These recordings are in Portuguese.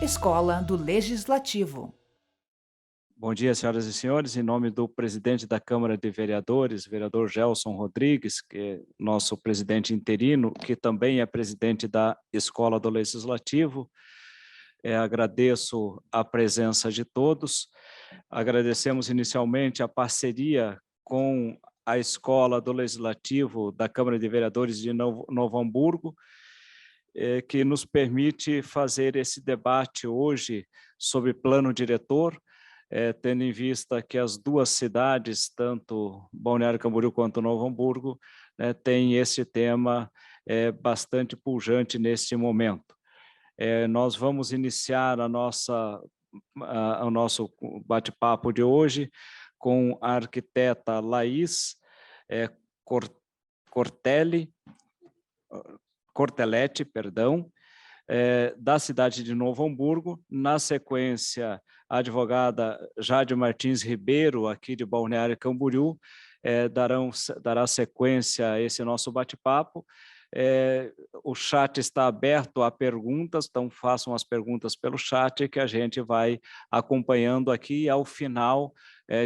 Escola do Legislativo. Bom dia, senhoras e senhores. Em nome do presidente da Câmara de Vereadores, vereador Gelson Rodrigues, que é nosso presidente interino, que também é presidente da Escola do Legislativo, agradeço a presença de todos. Agradecemos inicialmente a parceria com a Escola do Legislativo da Câmara de Vereadores de Novo Hamburgo, que nos permite fazer esse debate hoje sobre plano diretor, tendo em vista que as duas cidades, tanto Balneário Camboriú quanto Novo Hamburgo, têm esse tema bastante pujante neste momento. Nós vamos iniciar o nosso bate-papo de hoje com a arquiteta Laís Cortelletti, da cidade de Novo Hamburgo. Na sequência, a advogada Jade Martins Ribeiro, aqui de Balneário Camboriú, dará sequência a esse nosso bate-papo. O chat está aberto a perguntas, então façam as perguntas pelo chat que a gente vai acompanhando aqui. Ao final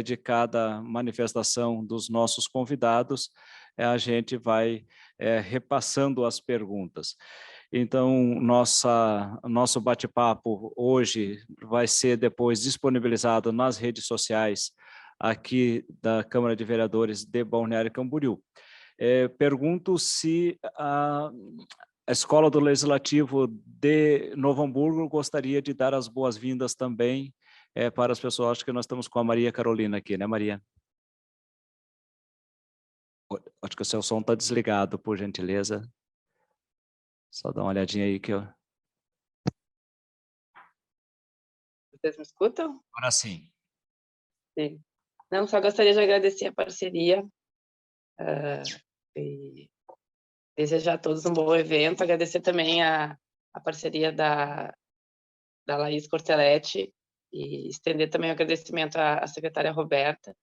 de cada manifestação dos nossos convidados, a gente vai repassando as perguntas. Então, nosso bate-papo hoje vai ser depois disponibilizado nas redes sociais aqui da Câmara de Vereadores de Balneário Camboriú. Pergunto se a Escola do Legislativo de Novo Hamburgo gostaria de dar as boas-vindas também para as pessoas. Acho que nós estamos com a Maria Carolina aqui, né, Maria? Acho que o seu som está desligado, por gentileza. Só dá uma olhadinha aí que eu... Vocês me escutam? Agora sim. Sim. Não, só gostaria de agradecer a parceria e desejar a todos um bom evento. Agradecer também a parceria da Laís Cortelletti e estender também o agradecimento à secretária Roberta,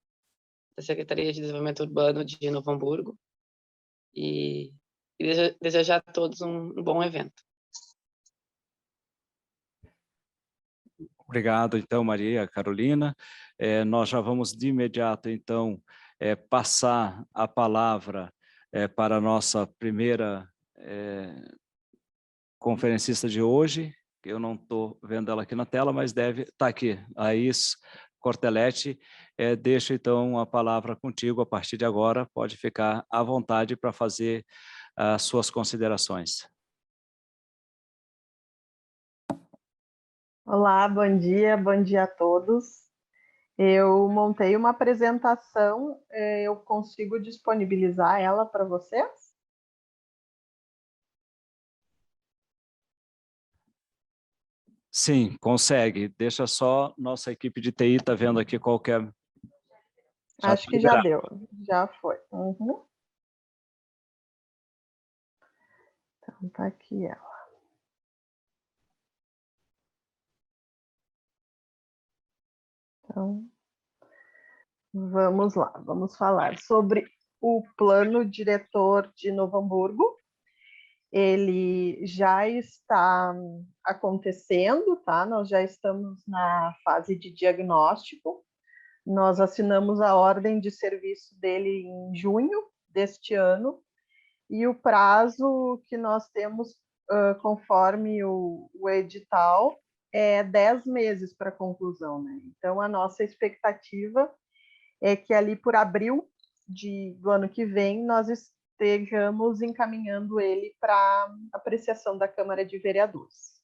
da Secretaria de Desenvolvimento Urbano de Novo Hamburgo, e desejar a todos um bom evento. Obrigado, então, Maria Carolina. Nós já vamos de imediato, então, passar a palavra para a nossa primeira conferencista de hoje. Eu não estou vendo ela aqui na tela, mas deve estar aqui, a Laís Cortelletti. Deixo, então, a palavra contigo a partir de agora. Pode ficar à vontade para fazer as suas considerações. Olá, bom dia a todos. Eu montei uma apresentação, eu consigo disponibilizar ela para vocês? Sim, consegue. Deixa só, nossa equipe de TI está vendo aqui qual que é... Acho que já deu, já foi. Uhum. Então, tá aqui ela. Então, vamos lá, vamos falar sobre o plano diretor de Novo Hamburgo. Ele já está acontecendo, tá? Nós já estamos na fase de diagnóstico. Nós assinamos a ordem de serviço dele em junho deste ano, e o prazo que nós temos, conforme o edital, é 10 meses para conclusão, né? Então, a nossa expectativa é que ali por abril do ano que vem, nós estejamos encaminhando ele para apreciação da Câmara de Vereadores.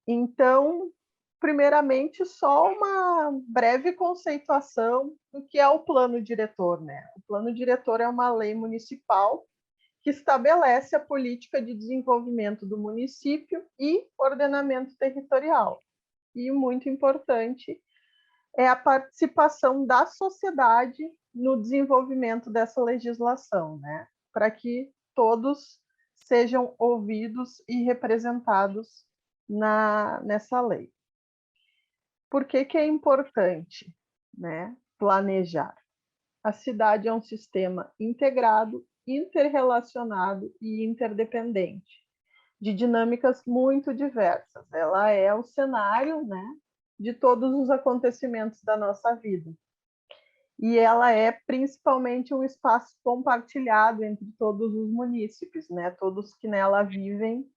Então, primeiramente, só uma breve conceituação do que é o plano diretor, né? O plano diretor é uma lei municipal que estabelece a política de desenvolvimento do município e ordenamento territorial. E, muito importante, é a participação da sociedade no desenvolvimento dessa legislação, né? Para que todos sejam ouvidos e representados nessa lei. Por que é importante, né, planejar? A cidade é um sistema integrado, interrelacionado e interdependente. de dinâmicas muito diversas. Ela é o cenário, né, de todos os acontecimentos da nossa vida. E ela é principalmente um espaço compartilhado entre todos os munícipes, né? Todos que nela vivem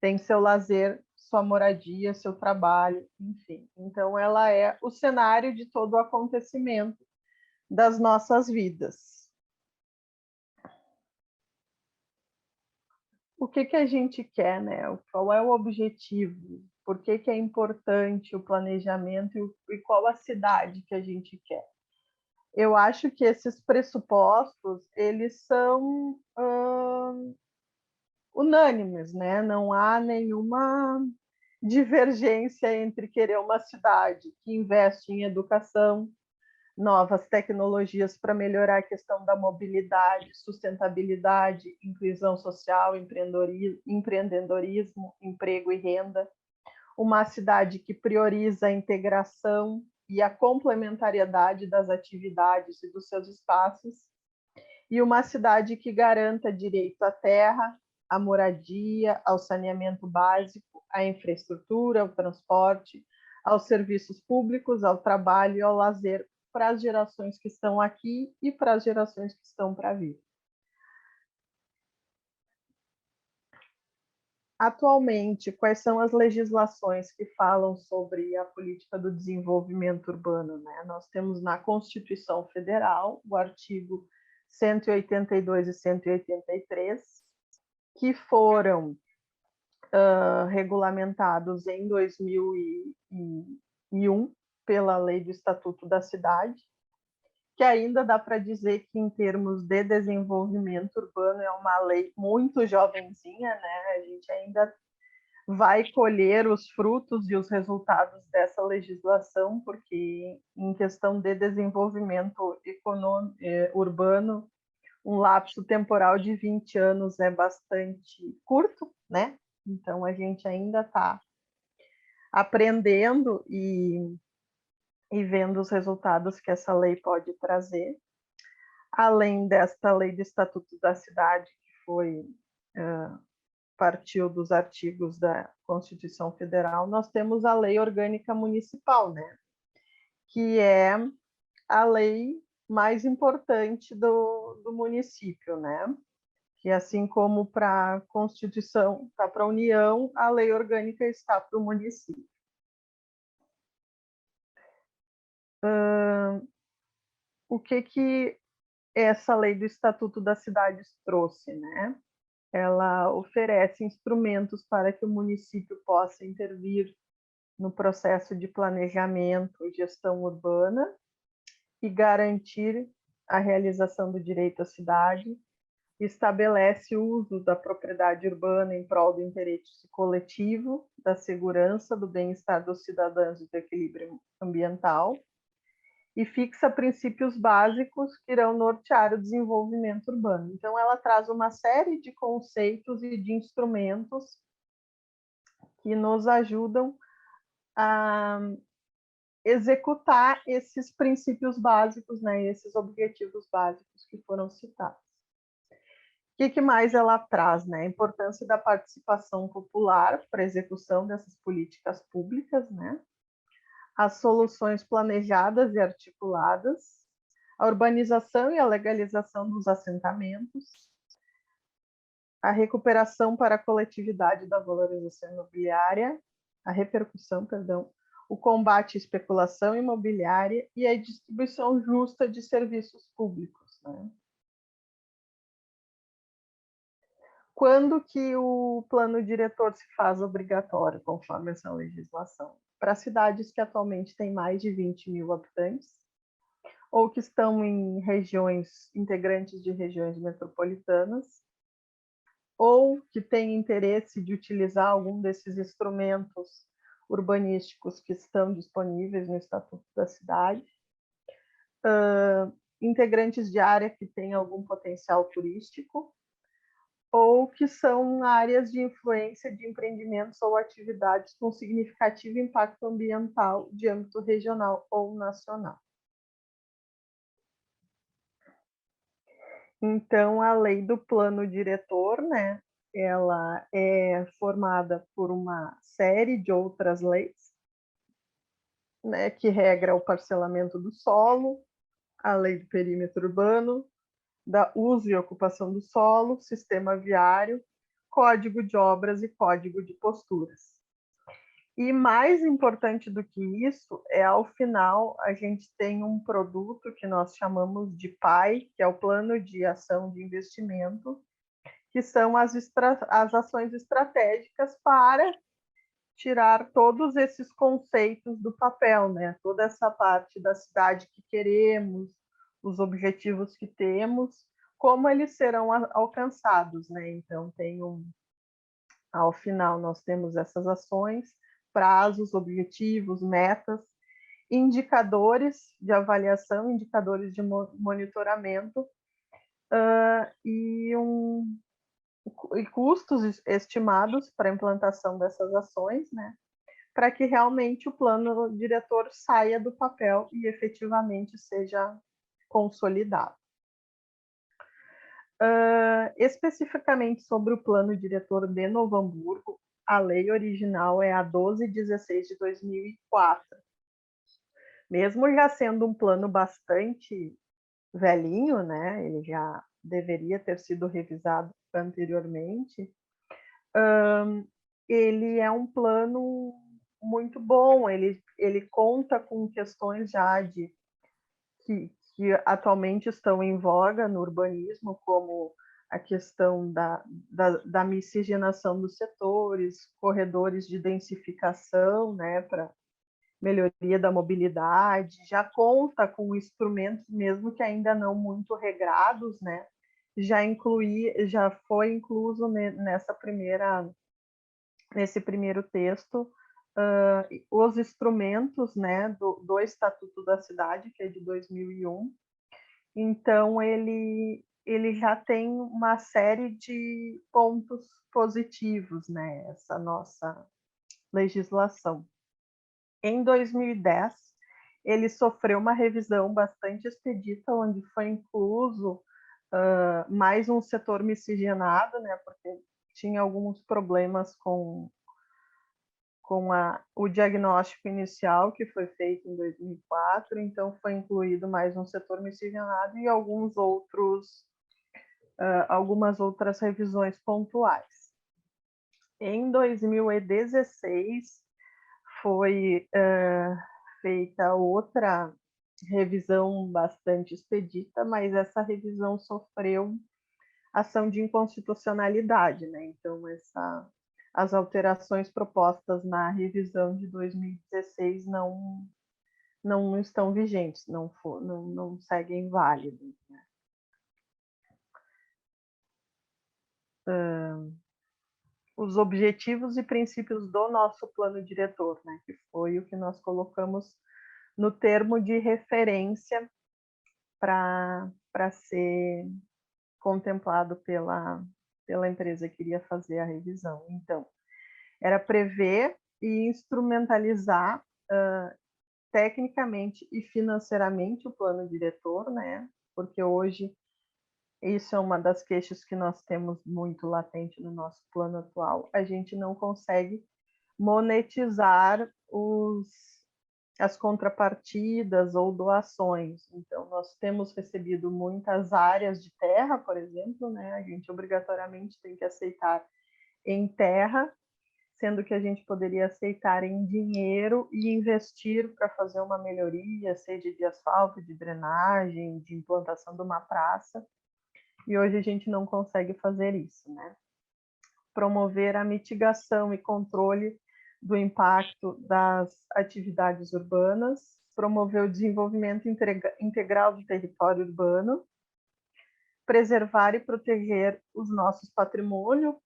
têm seu lazer, sua moradia, seu trabalho, enfim. Então, ela é o cenário de todo o acontecimento das nossas vidas. O que a gente quer, né? Qual é o objetivo? Por que é importante o planejamento e qual a cidade que a gente quer? Eu acho que esses pressupostos, eles são unânimes, né? Não há nenhuma divergência entre querer uma cidade que investe em educação, novas tecnologias para melhorar a questão da mobilidade, sustentabilidade, inclusão social, empreendedorismo, emprego e renda, uma cidade que prioriza a integração e a complementariedade das atividades e dos seus espaços, e uma cidade que garanta direito à terra, à moradia, ao saneamento básico, à infraestrutura, ao transporte, aos serviços públicos, ao trabalho e ao lazer para as gerações que estão aqui e para as gerações que estão para vir. Atualmente, quais são as legislações que falam sobre a política do desenvolvimento urbano, né? Nós temos na Constituição Federal o artigo 182 e 183, que foram regulamentados em 2001 pela Lei do Estatuto da Cidade, que ainda dá para dizer que, em termos de desenvolvimento urbano, é uma lei muito jovenzinha, né? A gente ainda vai colher os frutos e os resultados dessa legislação, porque, em questão de desenvolvimento urbano, um lapso temporal de 20 anos é bastante curto, né? Então, a gente ainda está aprendendo e vendo os resultados que essa lei pode trazer. Além desta lei do Estatuto da Cidade, que foi partiu dos artigos da Constituição Federal, nós temos a Lei Orgânica Municipal, né? Que é a lei mais importante do município, né? Que, assim como para a Constituição está para a União, a lei orgânica está para o município. O que essa lei do Estatuto das Cidades trouxe, né? Ela oferece instrumentos para que o município possa intervir no processo de planejamento e gestão urbana e garantir a realização do direito à cidade, estabelece o uso da propriedade urbana em prol do interesse coletivo, da segurança, do bem-estar dos cidadãos e do equilíbrio ambiental, e fixa princípios básicos que irão nortear o desenvolvimento urbano. Então, ela traz uma série de conceitos e de instrumentos que nos ajudam a executar esses princípios básicos, né, esses objetivos básicos que foram citados. O que mais ela traz, né? A importância da participação popular para a execução dessas políticas públicas, né? As soluções planejadas e articuladas, a urbanização e a legalização dos assentamentos, a recuperação para a coletividade da valorização imobiliária, a repercussão, perdão, o combate à especulação imobiliária e a distribuição justa de serviços públicos, né? Quando que o plano diretor se faz obrigatório, conforme essa legislação? Para cidades que atualmente têm mais de 20 mil habitantes, ou que estão em regiões, integrantes de regiões metropolitanas, ou que têm interesse de utilizar algum desses instrumentos urbanísticos que estão disponíveis no Estatuto da Cidade, integrantes de área que têm algum potencial turístico, ou que são áreas de influência de empreendimentos ou atividades com significativo impacto ambiental de âmbito regional ou nacional. Então, a lei do plano diretor, né, ela é formada por uma série de outras leis, né, que regra o parcelamento do solo, a lei do perímetro urbano, da uso e ocupação do solo, sistema viário, código de obras e código de posturas. E mais importante do que isso é, ao final, a gente tem um produto que nós chamamos de PAI, que é o Plano de Ação de Investimento, que são as ações estratégicas para tirar todos esses conceitos do papel, né? Toda essa parte da cidade que queremos, os objetivos que temos, como eles serão alcançados, né? Então, ao final, nós temos essas ações, prazos, objetivos, metas, indicadores de avaliação, indicadores de monitoramento e custos estimados para a implantação dessas ações, né? Para que realmente o plano diretor saia do papel e efetivamente seja consolidado. Especificamente sobre o plano diretor de Novo Hamburgo, a lei original é a 1216 de 2004. Mesmo já sendo um plano bastante velhinho, né? Ele já deveria ter sido revisado anteriormente. Ele é um plano muito bom, ele conta com questões já que atualmente estão em voga no urbanismo, como a questão da miscigenação dos setores, corredores de densificação, né, para melhoria da mobilidade, já conta com instrumentos, mesmo que ainda não muito regrados, né, já foi incluso nesse primeiro texto os instrumentos, né, do Estatuto da Cidade, que é de 2001. Então, ele já tem uma série de pontos positivos, né, essa nossa legislação. Em 2010, ele sofreu uma revisão bastante expedita, onde foi incluso mais um setor miscigenado, né, porque tinha alguns problemas com o diagnóstico inicial, que foi feito em 2004, então foi incluído mais um setor miscigenado e algumas outras revisões pontuais. Em 2016, foi feita outra revisão bastante expedita, mas essa revisão sofreu ação de inconstitucionalidade, né? Então, as alterações propostas na revisão de 2016 não estão vigentes, não seguem válidas, né? Os objetivos e princípios do nosso plano diretor, né? Que foi o que nós colocamos no termo de referência para ser contemplado pela empresa que iria fazer a revisão. Então, era prever e instrumentalizar tecnicamente e financeiramente o plano diretor, né? Porque hoje isso é uma das queixas que nós temos muito latente no nosso plano atual. A gente não consegue monetizar as contrapartidas ou doações. Então, nós temos recebido muitas áreas de terra, por exemplo, né? A gente obrigatoriamente tem que aceitar em terra, sendo que a gente poderia aceitar em dinheiro e investir para fazer uma melhoria, seja de asfalto, de drenagem, de implantação de uma praça. E hoje a gente não consegue fazer isso, né? Promover a mitigação e controle do impacto das atividades urbanas, promover o desenvolvimento integral do território urbano, preservar e proteger os nossos patrimônios,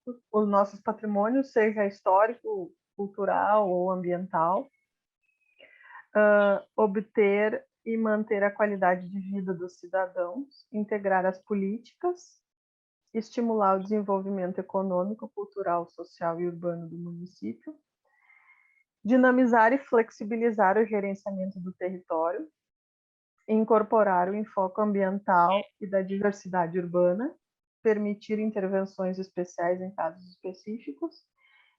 seja histórico, cultural ou ambiental, obter e manter a qualidade de vida dos cidadãos, integrar as políticas, estimular o desenvolvimento econômico, cultural, social e urbano do município, dinamizar e flexibilizar o gerenciamento do território, incorporar o enfoque ambiental e da diversidade urbana, permitir intervenções especiais em casos específicos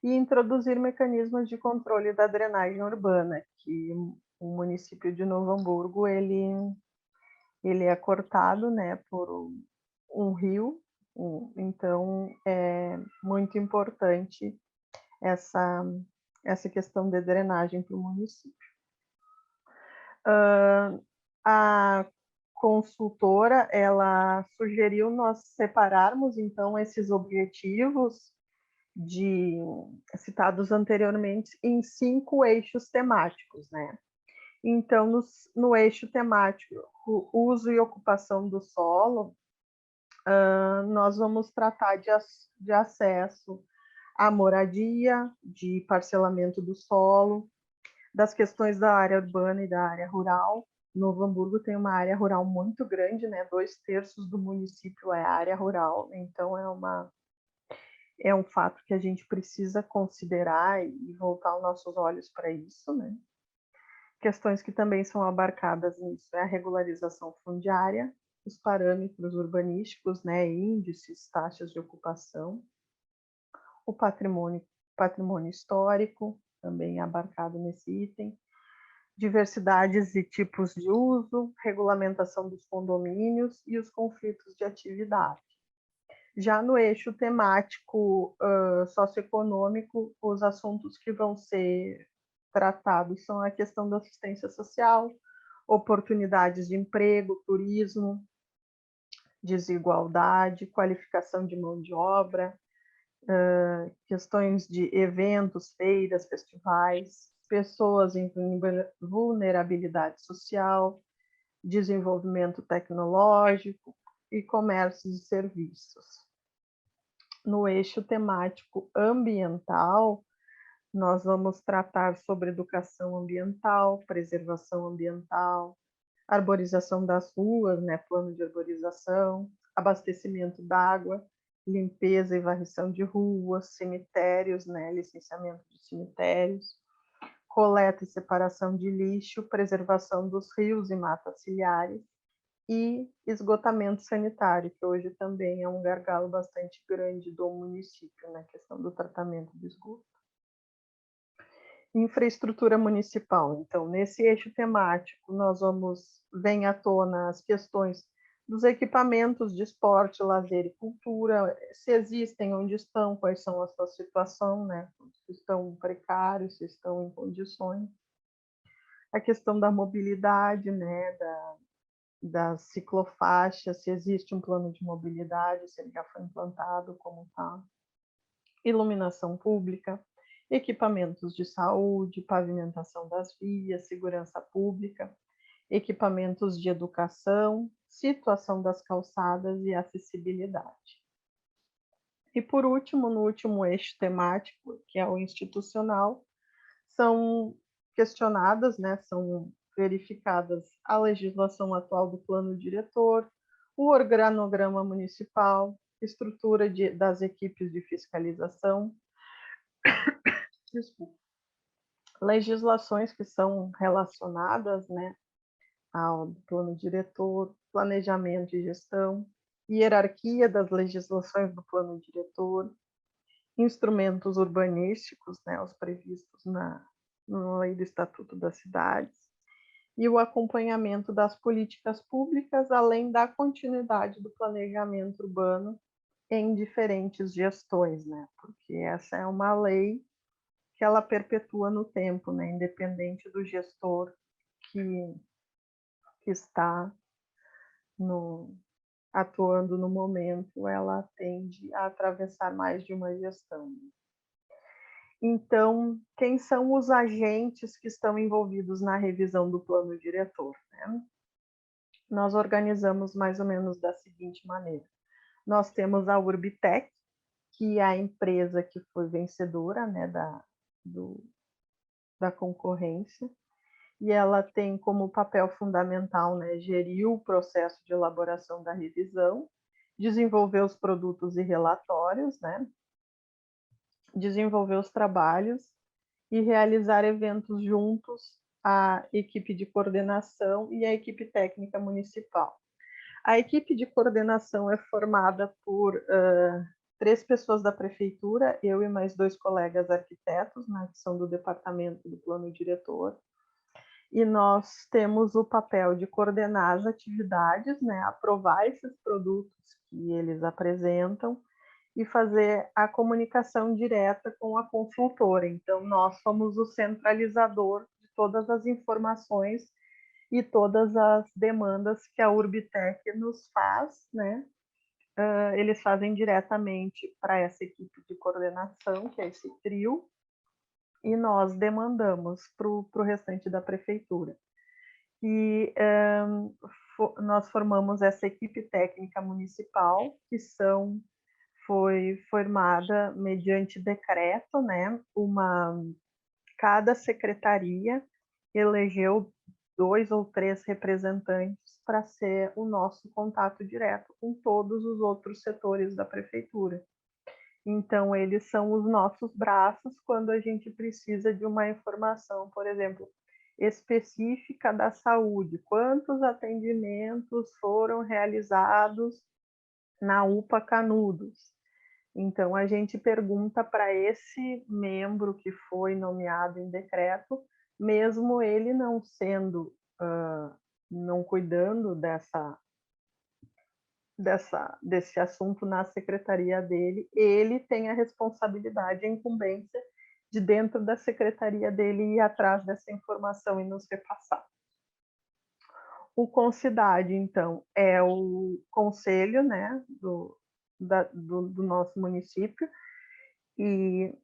e introduzir mecanismos de controle da drenagem urbana, que o município de Novo Hamburgo ele é cortado, né, por um rio, então é muito importante essa questão de drenagem para o município. A consultora, ela sugeriu nós separarmos, então, esses objetivos citados anteriormente em 5 eixos temáticos, né? Então, no eixo temático, o uso e ocupação do solo, nós vamos tratar de acesso à moradia, de parcelamento do solo, das questões da área urbana e da área rural. Novo Hamburgo tem uma área rural muito grande, né? 2/3 do município é área rural, então é um fato que a gente precisa considerar e voltar os nossos olhos para isso, né? Questões que também são abarcadas nisso é a regularização fundiária, os parâmetros urbanísticos, né? Índices, taxas de ocupação, o patrimônio histórico, também abarcado nesse item, diversidades e tipos de uso, regulamentação dos condomínios e os conflitos de atividade. Já no eixo temático socioeconômico, os assuntos que vão ser tratados são a questão da assistência social, oportunidades de emprego, turismo, desigualdade, qualificação de mão de obra, questões de eventos, feiras, festivais, pessoas em vulnerabilidade social, desenvolvimento tecnológico e comércio de serviços. No eixo temático ambiental, nós vamos tratar sobre educação ambiental, preservação ambiental, arborização das ruas, né, plano de arborização, abastecimento d'água, limpeza e varrição de ruas, cemitérios, né, licenciamento de cemitérios, coleta e separação de lixo, preservação dos rios e matas ciliares e esgotamento sanitário, que hoje também é um gargalo bastante grande do município, na questão do tratamento do esgoto. Infraestrutura municipal. Então, nesse eixo temático, vem à tona as questões dos equipamentos de esporte, lazer e cultura, se existem, onde estão, quais são a sua situação, né? Se estão precários, se estão em condições. A questão da mobilidade, né? Das ciclofaixas, se existe um plano de mobilidade, se ele já foi implantado, como está. Iluminação pública, equipamentos de saúde, pavimentação das vias, segurança pública, equipamentos de educação, situação das calçadas e acessibilidade. E, por último, no último eixo temático, que é o institucional, são questionadas, né, são verificadas a legislação atual do plano diretor, o organograma municipal, estrutura das equipes de fiscalização, legislações que são relacionadas, né, ao plano diretor, planejamento e gestão, hierarquia das legislações do plano diretor, instrumentos urbanísticos, né, os previstos na Lei do Estatuto das Cidades, e o acompanhamento das políticas públicas, além da continuidade do planejamento urbano em diferentes gestões, né, porque essa é uma lei que ela perpetua no tempo, né, independente do gestor que está atuando no momento, ela tende a atravessar mais de uma gestão. Então, quem são os agentes que estão envolvidos na revisão do plano diretor, né? Nós organizamos mais ou menos da seguinte maneira. Nós temos a Urbitec, que é a empresa que foi vencedora, né, da concorrência, e ela tem como papel fundamental, né, gerir o processo de elaboração da revisão, desenvolver os produtos e relatórios, né, desenvolver os trabalhos e realizar eventos juntos à equipe de coordenação e à equipe técnica municipal. A equipe de coordenação é formada por 3 pessoas da prefeitura, eu e mais 2 colegas arquitetos, né, que são do departamento do plano diretor, e nós temos o papel de coordenar as atividades, né, aprovar esses produtos que eles apresentam e fazer a comunicação direta com a consultora. Então, nós somos o centralizador de todas as informações e todas as demandas que a Urbitec nos faz, né? Eles fazem diretamente para essa equipe de coordenação, que é esse trio, e nós demandamos para o restante da prefeitura. E nós formamos essa equipe técnica municipal, que foi formada mediante decreto, né? Cada secretaria elegeu 2 ou 3 representantes para ser o nosso contato direto com todos os outros setores da prefeitura. Então, eles são os nossos braços quando a gente precisa de uma informação, por exemplo, específica da saúde. Quantos atendimentos foram realizados na UPA Canudos? Então, a gente pergunta para esse membro que foi nomeado em decreto, mesmo ele não sendo, não cuidando desse assunto na secretaria dele, ele tem a responsabilidade, a incumbência de dentro da secretaria dele ir atrás dessa informação e nos repassar. O Concidade, então, é o conselho, né, do nosso município, e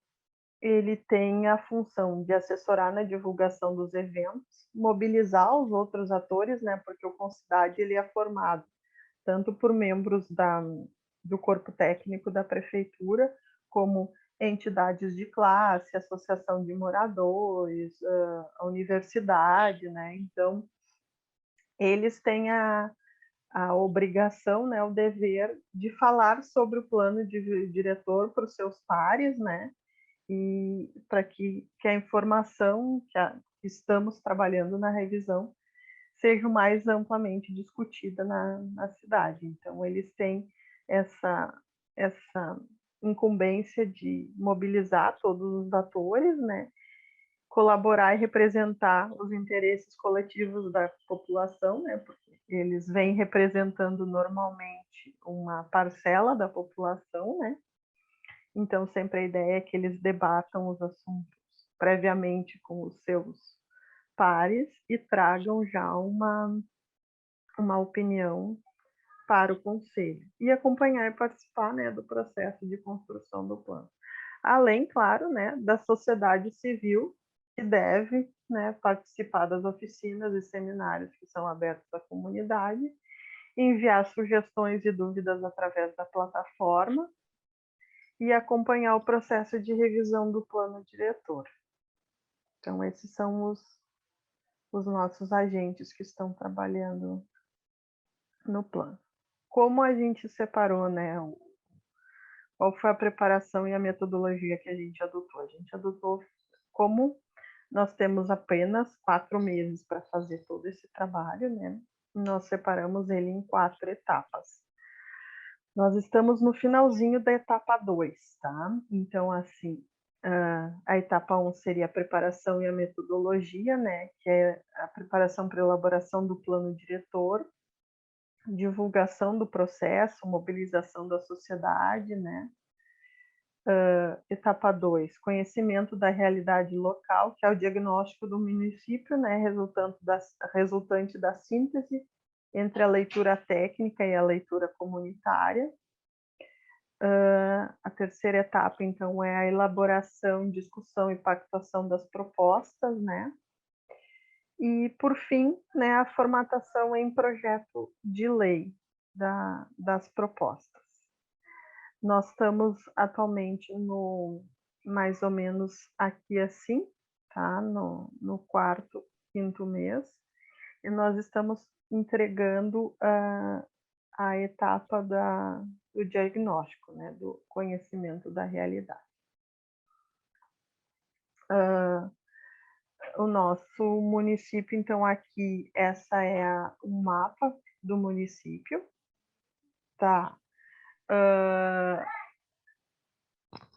ele tem a função de assessorar na divulgação dos eventos, mobilizar os outros atores, né, porque o Concidade ele é formado tanto por membros do corpo técnico da prefeitura, como entidades de classe, associação de moradores, a universidade, né? Então, eles têm a obrigação, né, o dever de falar sobre o plano de diretor para os seus pares, né, e para que a informação que estamos trabalhando na revisão seja mais amplamente discutida na cidade. Então, eles têm essa incumbência de mobilizar todos os atores, né, colaborar e representar os interesses coletivos da população, né, porque eles vêm representando normalmente uma parcela da população, né, então sempre a ideia é que eles debatam os assuntos previamente com os seus pares e tragam já uma opinião para o conselho e acompanhar e participar, né, do processo de construção do plano. Além, claro, né, da sociedade civil, que deve, né, participar das oficinas e seminários que são abertos à comunidade, enviar sugestões e dúvidas através da plataforma e acompanhar o processo de revisão do plano diretor. Então, esses são os nossos agentes que estão trabalhando no plano. Como a gente separou, né, qual foi a preparação e a metodologia que a gente adotou? A gente adotou como nós temos apenas 4 meses para fazer todo esse trabalho, né? Nós separamos ele em 4 etapas. Nós estamos no finalzinho da etapa 2, tá? Então, assim, a etapa 1 seria a preparação e a metodologia, né? Que é a preparação para a elaboração do plano diretor, divulgação do processo, mobilização da sociedade, né? Etapa 2, conhecimento da realidade local, que é o diagnóstico do município, né, resultante da síntese entre a leitura técnica e a leitura comunitária. A terceira etapa, então, é a elaboração, discussão e pactuação das propostas, né? E, por fim, né, a formatação em projeto de lei das propostas. Nós estamos atualmente mais ou menos aqui assim, tá? No quarto, quinto mês, e nós estamos entregando a etapa do diagnóstico, né? Do conhecimento da realidade. O nosso município, então, aqui, essa é um mapa do município. Tá.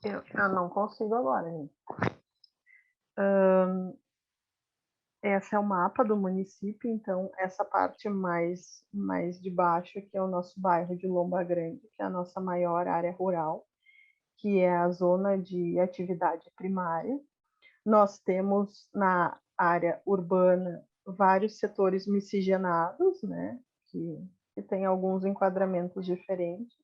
Eu não consigo agora, gente. Esse é o mapa do município, então essa parte mais de baixo aqui é o nosso bairro de Lomba Grande, que é a nossa maior área rural, que é a zona de atividade primária. Nós temos na área urbana vários setores miscigenados, né, que tem alguns enquadramentos diferentes.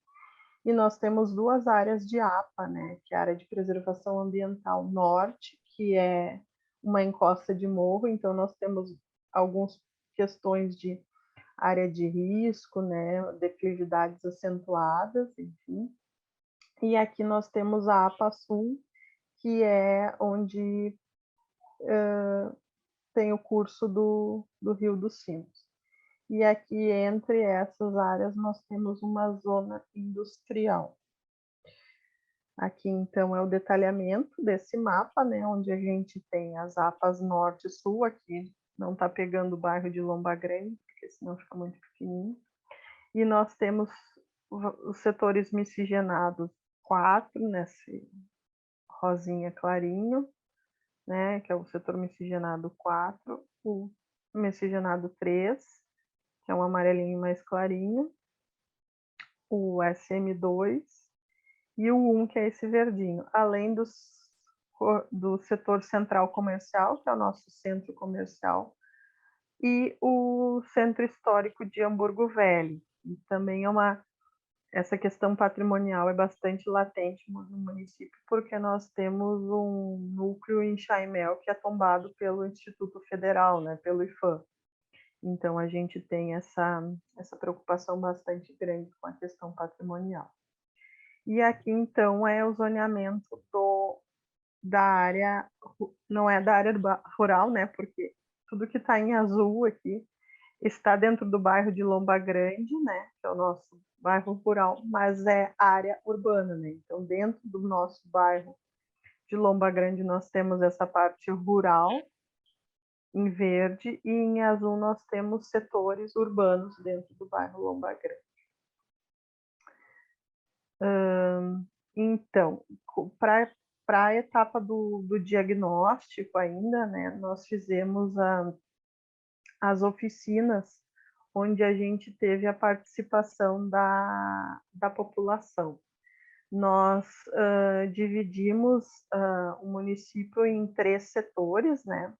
E nós temos duas áreas de APA, né, que é a área de preservação ambiental norte, que é uma encosta de morro, então nós temos algumas questões de área de risco, né, declividades acentuadas, enfim. E aqui nós temos a APA Sul, que é onde tem o curso do Rio dos Sinos. E aqui entre essas áreas nós temos uma zona industrial. Aqui, então, é o detalhamento desse mapa, né, onde a gente tem as APAs norte e sul. Aqui não está pegando o bairro de Lomba Grande, porque senão fica muito pequenininho. E nós temos os setores miscigenados 4, nesse rosinha clarinho, né, que é o setor miscigenado 4, o miscigenado 3, que é um amarelinho mais clarinho, o SM2, e o 1, que é esse verdinho, além do setor central comercial, que é o nosso centro comercial, e o centro histórico de Hamburgo Velho. E também essa questão patrimonial é bastante latente no município, porque nós temos um núcleo em Chaimel que é tombado pelo Instituto Federal, né, pelo IFAM. Então, a gente tem essa preocupação bastante grande com a questão patrimonial. E aqui, então, é o zoneamento da área, não é da área rural, né? Porque tudo que está em azul aqui está dentro do bairro de Lomba Grande, né? Que é o nosso bairro rural, mas é área urbana, né? Então, dentro do nosso bairro de Lomba Grande, nós temos essa parte rural, em verde, e em azul nós temos setores urbanos dentro do bairro Lomba Grande. Então, para a etapa do diagnóstico ainda, né, nós fizemos as oficinas onde a gente teve a participação da população. Nós dividimos o município em 3 setores, né?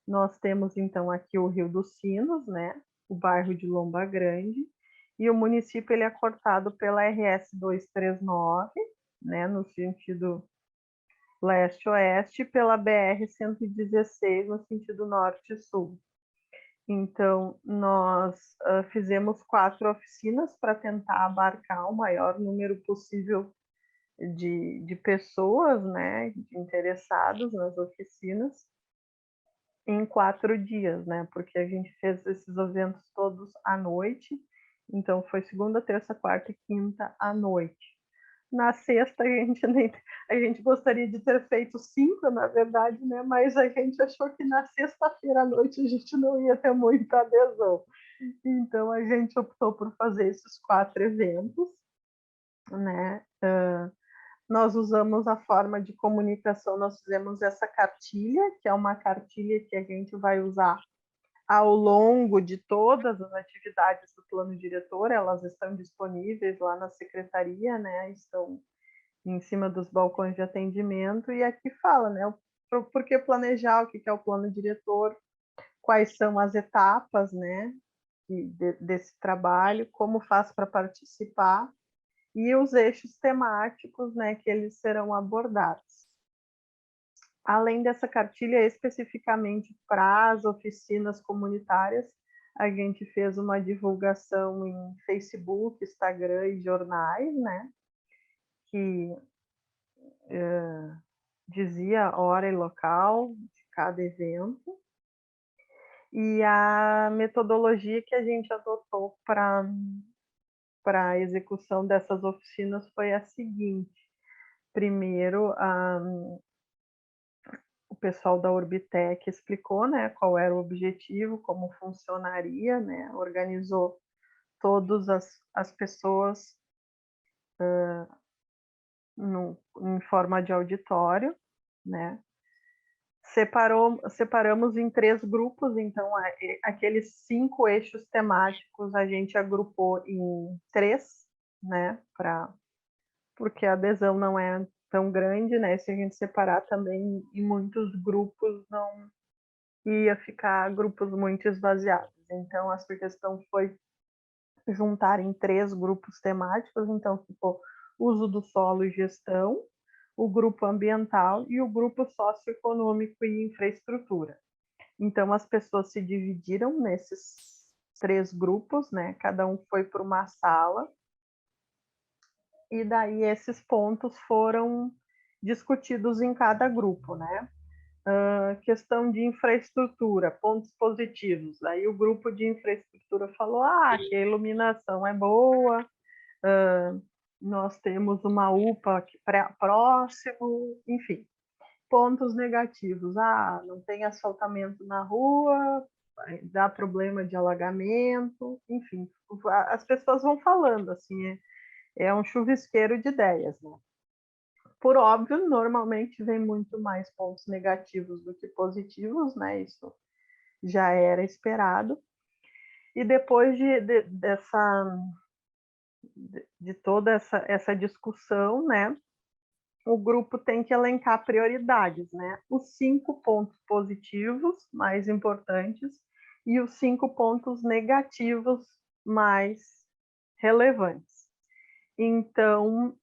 Nós temos, então, aqui o Rio dos Sinos, né, o bairro de Lomba Grande, e o município ele é cortado pela RS 239, né, no sentido leste-oeste, e pela BR 116, no sentido norte-sul. Então, nós fizemos 4 oficinas para tentar abarcar o maior número possível de pessoas, né, de interessados nas oficinas, em 4 dias, né? Porque a gente fez esses eventos todos à noite. Então, foi segunda, terça, quarta e quinta à noite. Na sexta, a gente gostaria de ter feito 5, na verdade, né? Mas a gente achou que na sexta-feira à noite a gente não ia ter muita adesão. Então, a gente optou por fazer esses 4 eventos, né? Nós usamos a forma de comunicação, nós fizemos essa cartilha, que é uma cartilha que a gente vai usar ao longo de todas as atividades do plano diretor. Elas estão disponíveis lá na secretaria, né? Estão em cima dos balcões de atendimento, e aqui fala, né? Por que planejar, o que é o plano diretor, quais são as etapas, né, desse trabalho, como faz para participar, e os eixos temáticos, né, que eles serão abordados. Além dessa cartilha especificamente para as oficinas comunitárias, a gente fez uma divulgação em Facebook, Instagram e jornais, né, que dizia hora e local de cada evento. E a metodologia que a gente adotou para a execução dessas oficinas foi a seguinte: primeiro, o pessoal da Orbitec explicou, né, qual era o objetivo, como funcionaria, né, organizou todas as pessoas em forma de auditório, né? Separamos em 3 grupos, então aqueles 5 eixos temáticos a gente agrupou em 3, né? Porque a adesão não é tão grande, né? Se a gente separar também em muitos grupos, não ia ficar grupos muito esvaziados. Então a sugestão foi juntar em 3 grupos temáticos, então ficou uso do solo e gestão, o grupo ambiental e o grupo socioeconômico e infraestrutura. Então, as pessoas se dividiram nesses 3 grupos, né? Cada um foi para uma sala, e daí esses pontos foram discutidos em cada grupo, né? Questão de infraestrutura, pontos positivos. Aí o grupo de infraestrutura falou que a iluminação é boa, nós temos uma UPA aqui próximo, enfim. Pontos negativos, não tem asfaltamento na rua, dá problema de alagamento, enfim. As pessoas vão falando, assim, é um chuvisqueiro de ideias, né? Por óbvio, normalmente vem muito mais pontos negativos do que positivos, né? Isso já era esperado. E depois de toda essa discussão, né? O grupo tem que elencar prioridades, né? Os 5 pontos positivos mais importantes e os 5 pontos negativos mais relevantes. Então,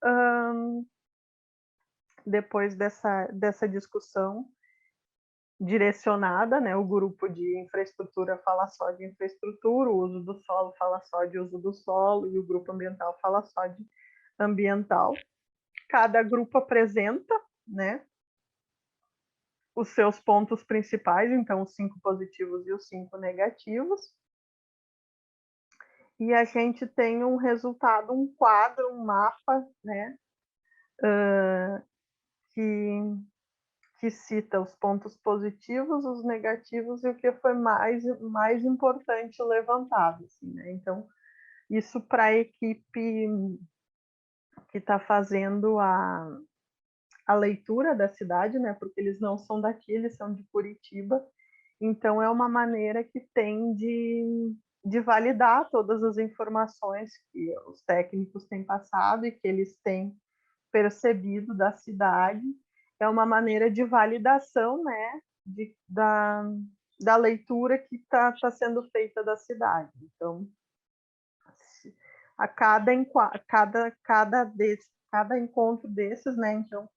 depois dessa discussão direcionada, né? O grupo de infraestrutura fala só de infraestrutura, o uso do solo fala só de uso do solo e o grupo ambiental fala só de ambiental. Cada grupo apresenta, né, os seus pontos principais, então os 5 positivos e os 5 negativos. E a gente tem um resultado, um quadro, um mapa, né, que cita os pontos positivos, os negativos e o que foi mais importante levantado. Assim, né? Então, isso para a equipe que está fazendo a leitura da cidade, né? Porque eles não são daqui, eles são de Curitiba. Então, é uma maneira que tem de validar todas as informações que os técnicos têm passado e que eles têm percebido da cidade. É uma maneira de validação, né, da leitura que está sendo feita da cidade. Então, a cada encontro desses, né, então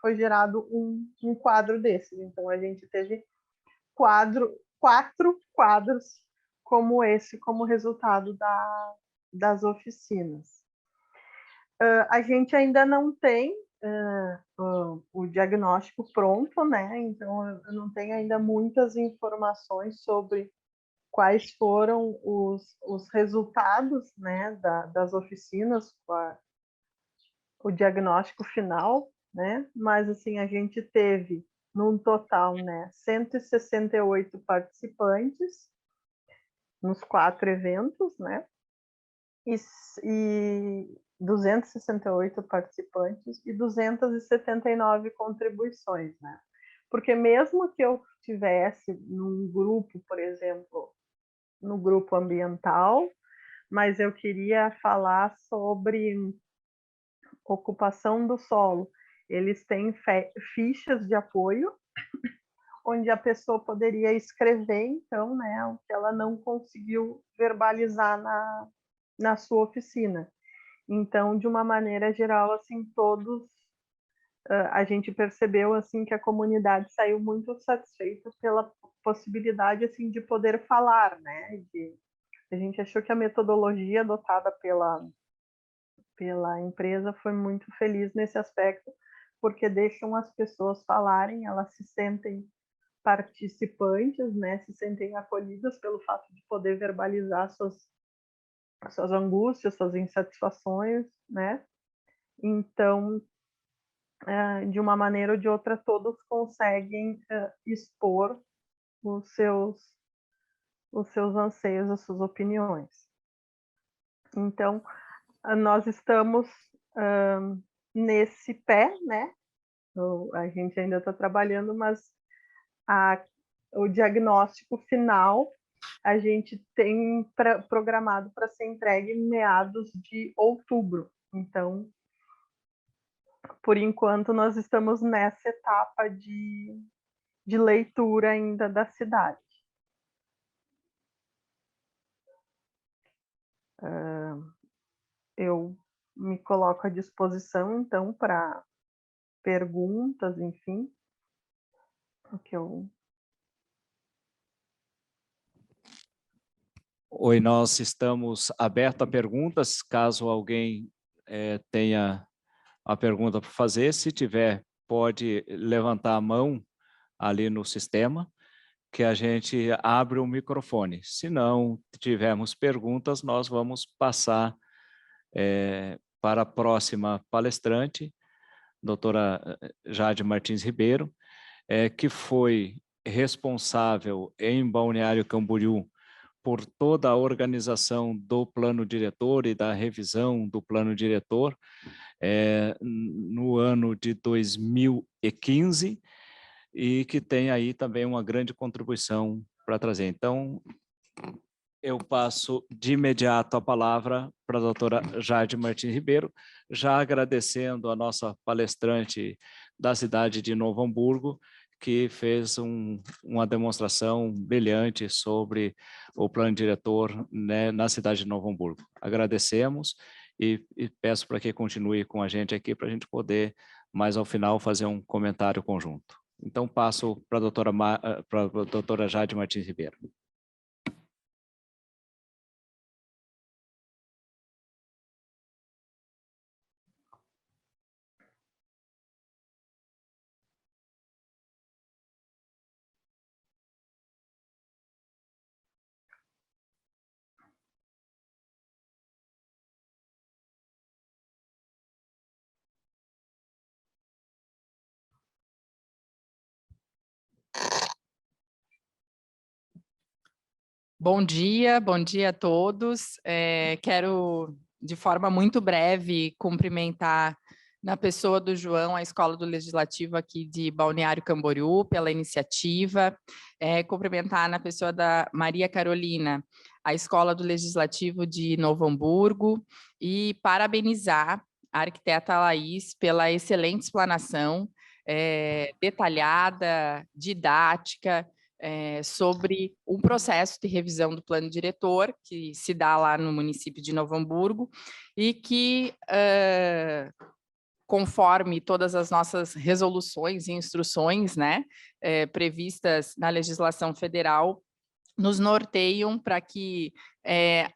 foi gerado um quadro desses. Então, a gente teve 4 quadros como esse, como resultado das oficinas. A gente ainda não tem o diagnóstico pronto, né? Então, eu não tenho ainda muitas informações sobre quais foram os resultados, né, das oficinas, o diagnóstico final, né? Mas, assim, a gente teve, num total, né, 168 participantes nos 4 eventos, né? E 268 participantes e 279 contribuições, né? Porque mesmo que eu tivesse num grupo, por exemplo, no grupo ambiental, mas eu queria falar sobre ocupação do solo, eles têm fichas de apoio, onde a pessoa poderia escrever, então, né, o que ela não conseguiu verbalizar na sua oficina. Então, de uma maneira geral, assim, a gente percebeu assim que a comunidade saiu muito satisfeita pela possibilidade assim de poder falar, né? A gente achou que a metodologia adotada pela empresa foi muito feliz nesse aspecto, porque deixam as pessoas falarem, elas se sentem participantes, né? Se sentem acolhidas pelo fato de poder verbalizar suas angústias, suas insatisfações, né? Então, de uma maneira ou de outra, todos conseguem expor os seus anseios, as suas opiniões. Então, nós estamos nesse pé, né? A gente ainda está trabalhando, mas o diagnóstico final a gente tem programado para ser entregue em meados de outubro. Então, por enquanto, nós estamos nessa etapa de leitura ainda da cidade. Eu me coloco à disposição, então, para perguntas, enfim. Oi, nós estamos abertos a perguntas, caso alguém tenha a pergunta para fazer. Se tiver, pode levantar a mão ali no sistema, que a gente abre o microfone. Se não tivermos perguntas, nós vamos passar para a próxima palestrante, doutora Jade Martins Ribeiro, que foi responsável em Balneário Camboriú por toda a organização do plano diretor e da revisão do plano diretor no ano de 2015, e que tem aí também uma grande contribuição para trazer. Então, eu passo de imediato a palavra para a doutora Jade Martins Ribeiro, já agradecendo a nossa palestrante da cidade de Novo Hamburgo, que fez uma demonstração brilhante sobre o plano diretor, né, na cidade de Novo Hamburgo. Agradecemos e peço para que continue com a gente aqui, para a gente poder, mais ao final, fazer um comentário conjunto. Então, passo para a doutora Jade Martins Ribeiro. Bom dia a todos. Quero, de forma muito breve, cumprimentar na pessoa do João, a Escola do Legislativo aqui de Balneário Camboriú, pela iniciativa. Cumprimentar na pessoa da Maria Carolina, a Escola do Legislativo de Novo Hamburgo, e parabenizar a arquiteta Laís pela excelente explanação, detalhada, didática, sobre um processo de revisão do plano diretor que se dá lá no município de Novo Hamburgo e que, conforme todas as nossas resoluções e instruções, né, previstas na legislação federal, nos norteiam para que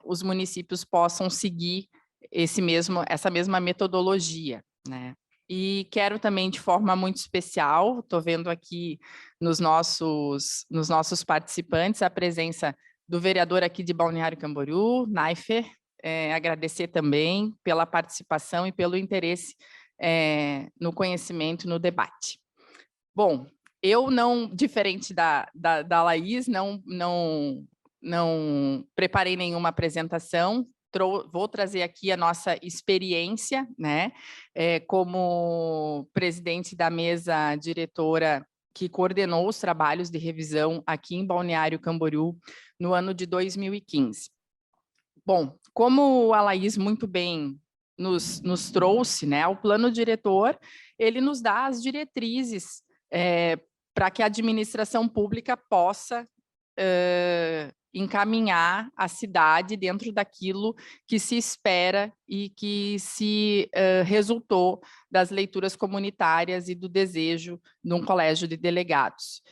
os municípios possam seguir essa mesma metodologia, né? E quero também, de forma muito especial, estou vendo aqui nos nossos participantes a presença do vereador aqui de Balneário Camboriú, Naifer, agradecer também pela participação e pelo interesse no conhecimento, no debate. Bom, eu não, diferente da Laís, não preparei nenhuma apresentação. Vou trazer aqui a nossa experiência, né, como presidente da mesa diretora que coordenou os trabalhos de revisão aqui em Balneário Camboriú no ano de 2015. Bom, como a Laís muito bem nos trouxe, né, o plano diretor, ele nos dá as diretrizes para que a administração pública possa encaminhar a cidade dentro daquilo que se espera e que se resultou das leituras comunitárias e do desejo de um colégio de delegados.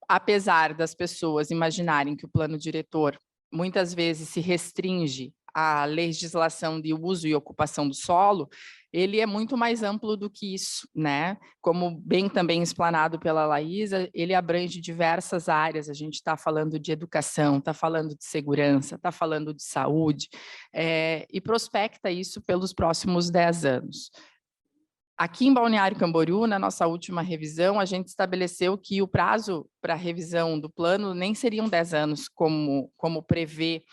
Apesar das pessoas imaginarem que o plano diretor muitas vezes se restringe à legislação de uso e ocupação do solo, ele é muito mais amplo do que isso, né? Como bem também explanado pela Laísa, ele abrange diversas áreas. A gente está falando de educação, está falando de segurança, está falando de saúde, e prospecta isso pelos próximos 10 anos. Aqui em Balneário Camboriú, na nossa última revisão, a gente estabeleceu que o prazo para a revisão do plano nem seriam 10 anos, como prevê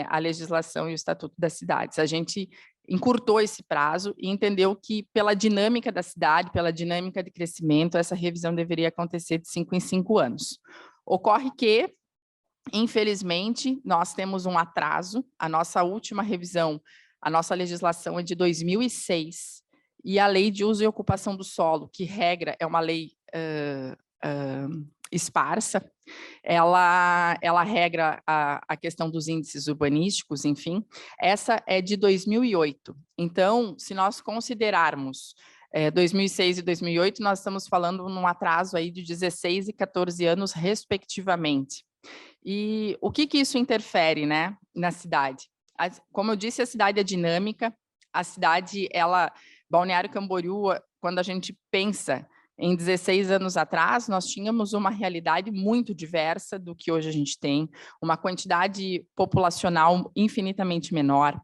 a legislação e o Estatuto das Cidades. A gente encurtou esse prazo e entendeu que, pela dinâmica da cidade, pela dinâmica de crescimento, essa revisão deveria acontecer de 5 em 5 anos. Ocorre que, infelizmente, nós temos um atraso. A nossa última revisão, a nossa legislação é de 2006, e a Lei de Uso e Ocupação do Solo, que regra, é uma lei esparsa, ela regra a questão dos índices urbanísticos, enfim, essa é de 2008. Então, se nós considerarmos 2006 e 2008, nós estamos falando num atraso aí de 16 e 14 anos, respectivamente. E o que isso interfere, né, na cidade? Como eu disse, a cidade é dinâmica, a cidade, Balneário Camboriú, quando a gente pensa em 16 anos atrás, nós tínhamos uma realidade muito diversa do que hoje a gente tem, uma quantidade populacional infinitamente menor,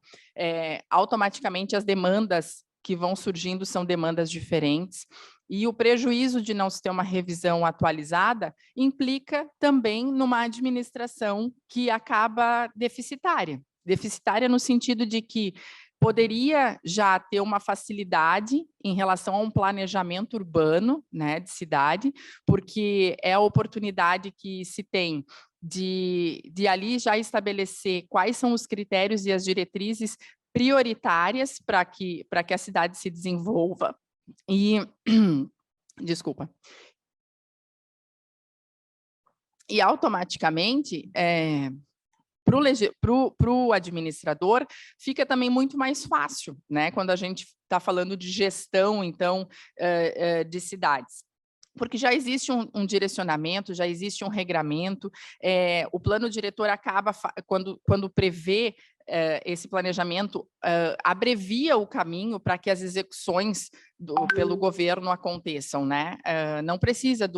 automaticamente as demandas que vão surgindo são demandas diferentes, e o prejuízo de não se ter uma revisão atualizada implica também numa administração que acaba deficitária no sentido de que poderia já ter uma facilidade em relação a um planejamento urbano, né, de cidade, porque é a oportunidade que se tem de ali já estabelecer quais são os critérios e as diretrizes prioritárias para que a cidade se desenvolva. E, desculpa. E automaticamente, para o administrador, fica também muito mais fácil, né? Quando a gente está falando de gestão, então, de cidades. Porque já existe um direcionamento, já existe um regramento, o plano diretor acaba, quando prevê esse planejamento, abrevia o caminho para que as execuções pelo governo aconteçam, né? Não precisa,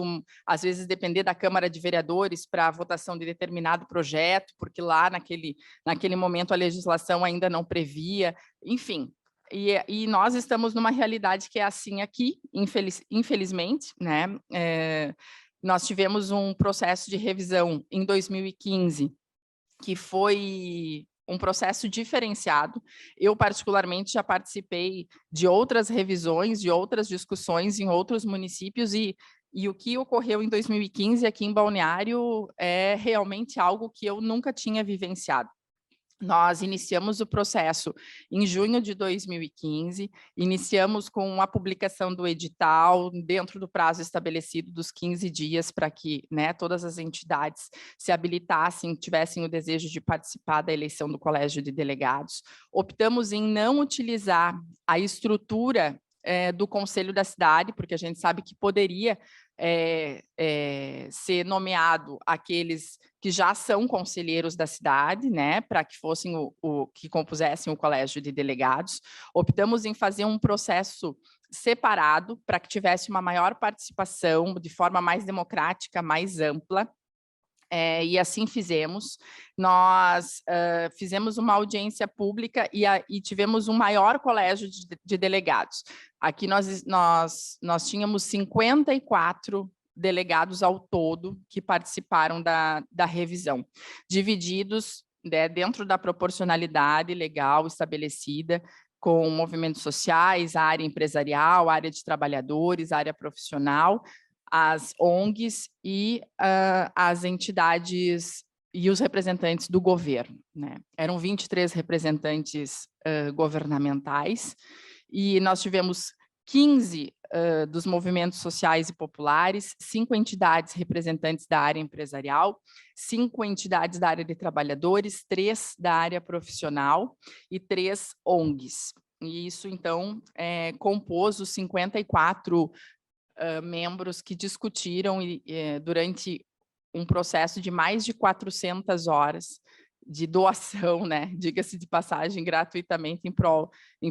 às vezes, depender da Câmara de Vereadores para a votação de determinado projeto, porque lá, naquele momento, a legislação ainda não previa, enfim. E nós estamos numa realidade que é assim aqui, infelizmente, né? Nós tivemos um processo de revisão em 2015, que foi um processo diferenciado. Eu, particularmente, já participei de outras revisões, de outras discussões em outros municípios, e o que ocorreu em 2015 aqui em Balneário é realmente algo que eu nunca tinha vivenciado. Nós iniciamos o processo em junho de 2015, iniciamos com a publicação do edital, dentro do prazo estabelecido dos 15 dias, para que, né, todas as entidades se habilitassem, tivessem o desejo de participar da eleição do Colégio de Delegados. Optamos em não utilizar a estrutura do Conselho da Cidade, porque a gente sabe que poderia ser nomeado aqueles que já são conselheiros da cidade, né, para que fossem que compusessem o Colégio de Delegados. Optamos em fazer um processo separado para que tivesse uma maior participação, de forma mais democrática, mais ampla. E assim fizemos. Nós fizemos uma audiência pública e tivemos um maior colégio de delegados. Aqui nós tínhamos 54 delegados ao todo que participaram da revisão, divididos, né, dentro da proporcionalidade legal estabelecida, com movimentos sociais, a área empresarial, a área de trabalhadores, a área profissional, as ONGs e as entidades e os representantes do governo, né? Eram 23 representantes governamentais, e nós tivemos 15 dos movimentos sociais e populares, 5 entidades representantes da área empresarial, 5 entidades da área de trabalhadores, 3 da área profissional e 3 ONGs. E isso, então, compôs os 54 membros que discutiram durante um processo de mais de 400 horas de doação, né? Diga-se de passagem, gratuitamente em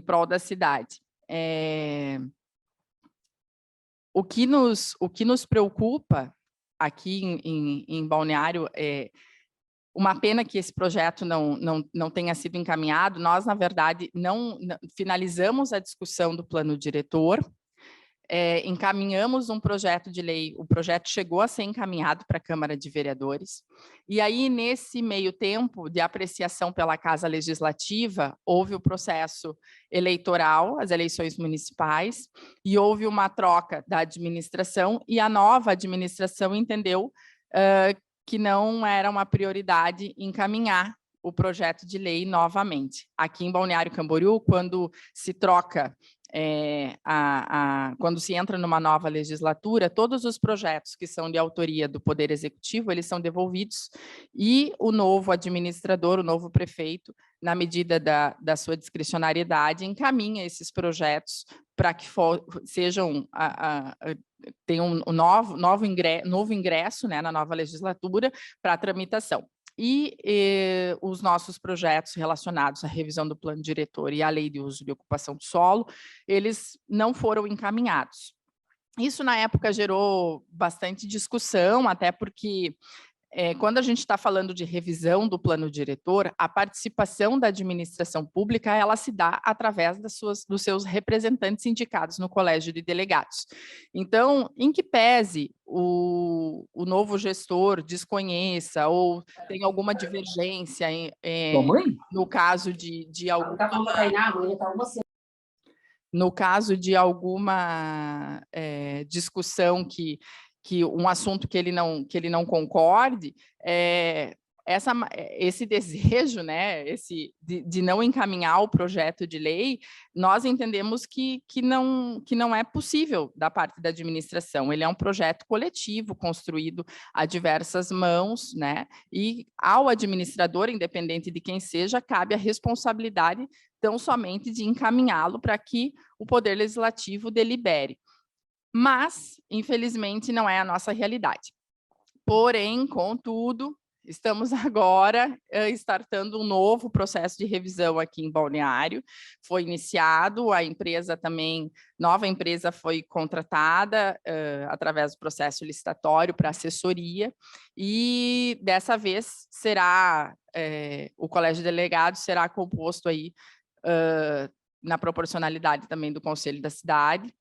prol da cidade. O que nos preocupa aqui em Balneário é uma pena que esse projeto não tenha sido encaminhado. Nós, na verdade, não finalizamos a discussão do plano diretor, encaminhamos um projeto de lei, o projeto chegou a ser encaminhado para a Câmara de Vereadores, e aí, nesse meio tempo de apreciação pela Casa Legislativa, houve o processo eleitoral, as eleições municipais, e houve uma troca da administração, e a nova administração entendeu que não era uma prioridade encaminhar o projeto de lei novamente. Aqui em Balneário Camboriú, quando se troca, quando se entra numa nova legislatura, todos os projetos que são de autoria do Poder Executivo, eles são devolvidos, e o novo administrador, o novo prefeito, na medida da sua discricionariedade, encaminha esses projetos para que sejam tenham um novo ingresso, né, na nova legislatura para tramitação. E os nossos projetos relacionados à revisão do plano diretor e à lei de uso e ocupação do solo, eles não foram encaminhados. Isso, na época, gerou bastante discussão, até porque quando a gente está falando de revisão do plano diretor, a participação da administração pública, ela se dá através dos seus representantes indicados no Colégio de Delegados. Então, em que pese o novo gestor desconheça ou tem alguma divergência no caso de alguma discussão que um assunto que ele não concorde, esse desejo, né, de não encaminhar o projeto de lei, nós entendemos que não é possível da parte da administração. Ele é um projeto coletivo, construído a diversas mãos, né, e ao administrador, independente de quem seja, cabe a responsabilidade tão somente de encaminhá-lo para que o Poder Legislativo delibere. Mas, infelizmente, não é a nossa realidade. Porém, contudo, estamos agora startando um novo processo de revisão aqui em Balneário. Foi iniciado, a empresa também, nova empresa foi contratada através do processo licitatório para assessoria, e dessa vez será, o Colégio de Delegados será composto aí na proporcionalidade também do Conselho da Cidade.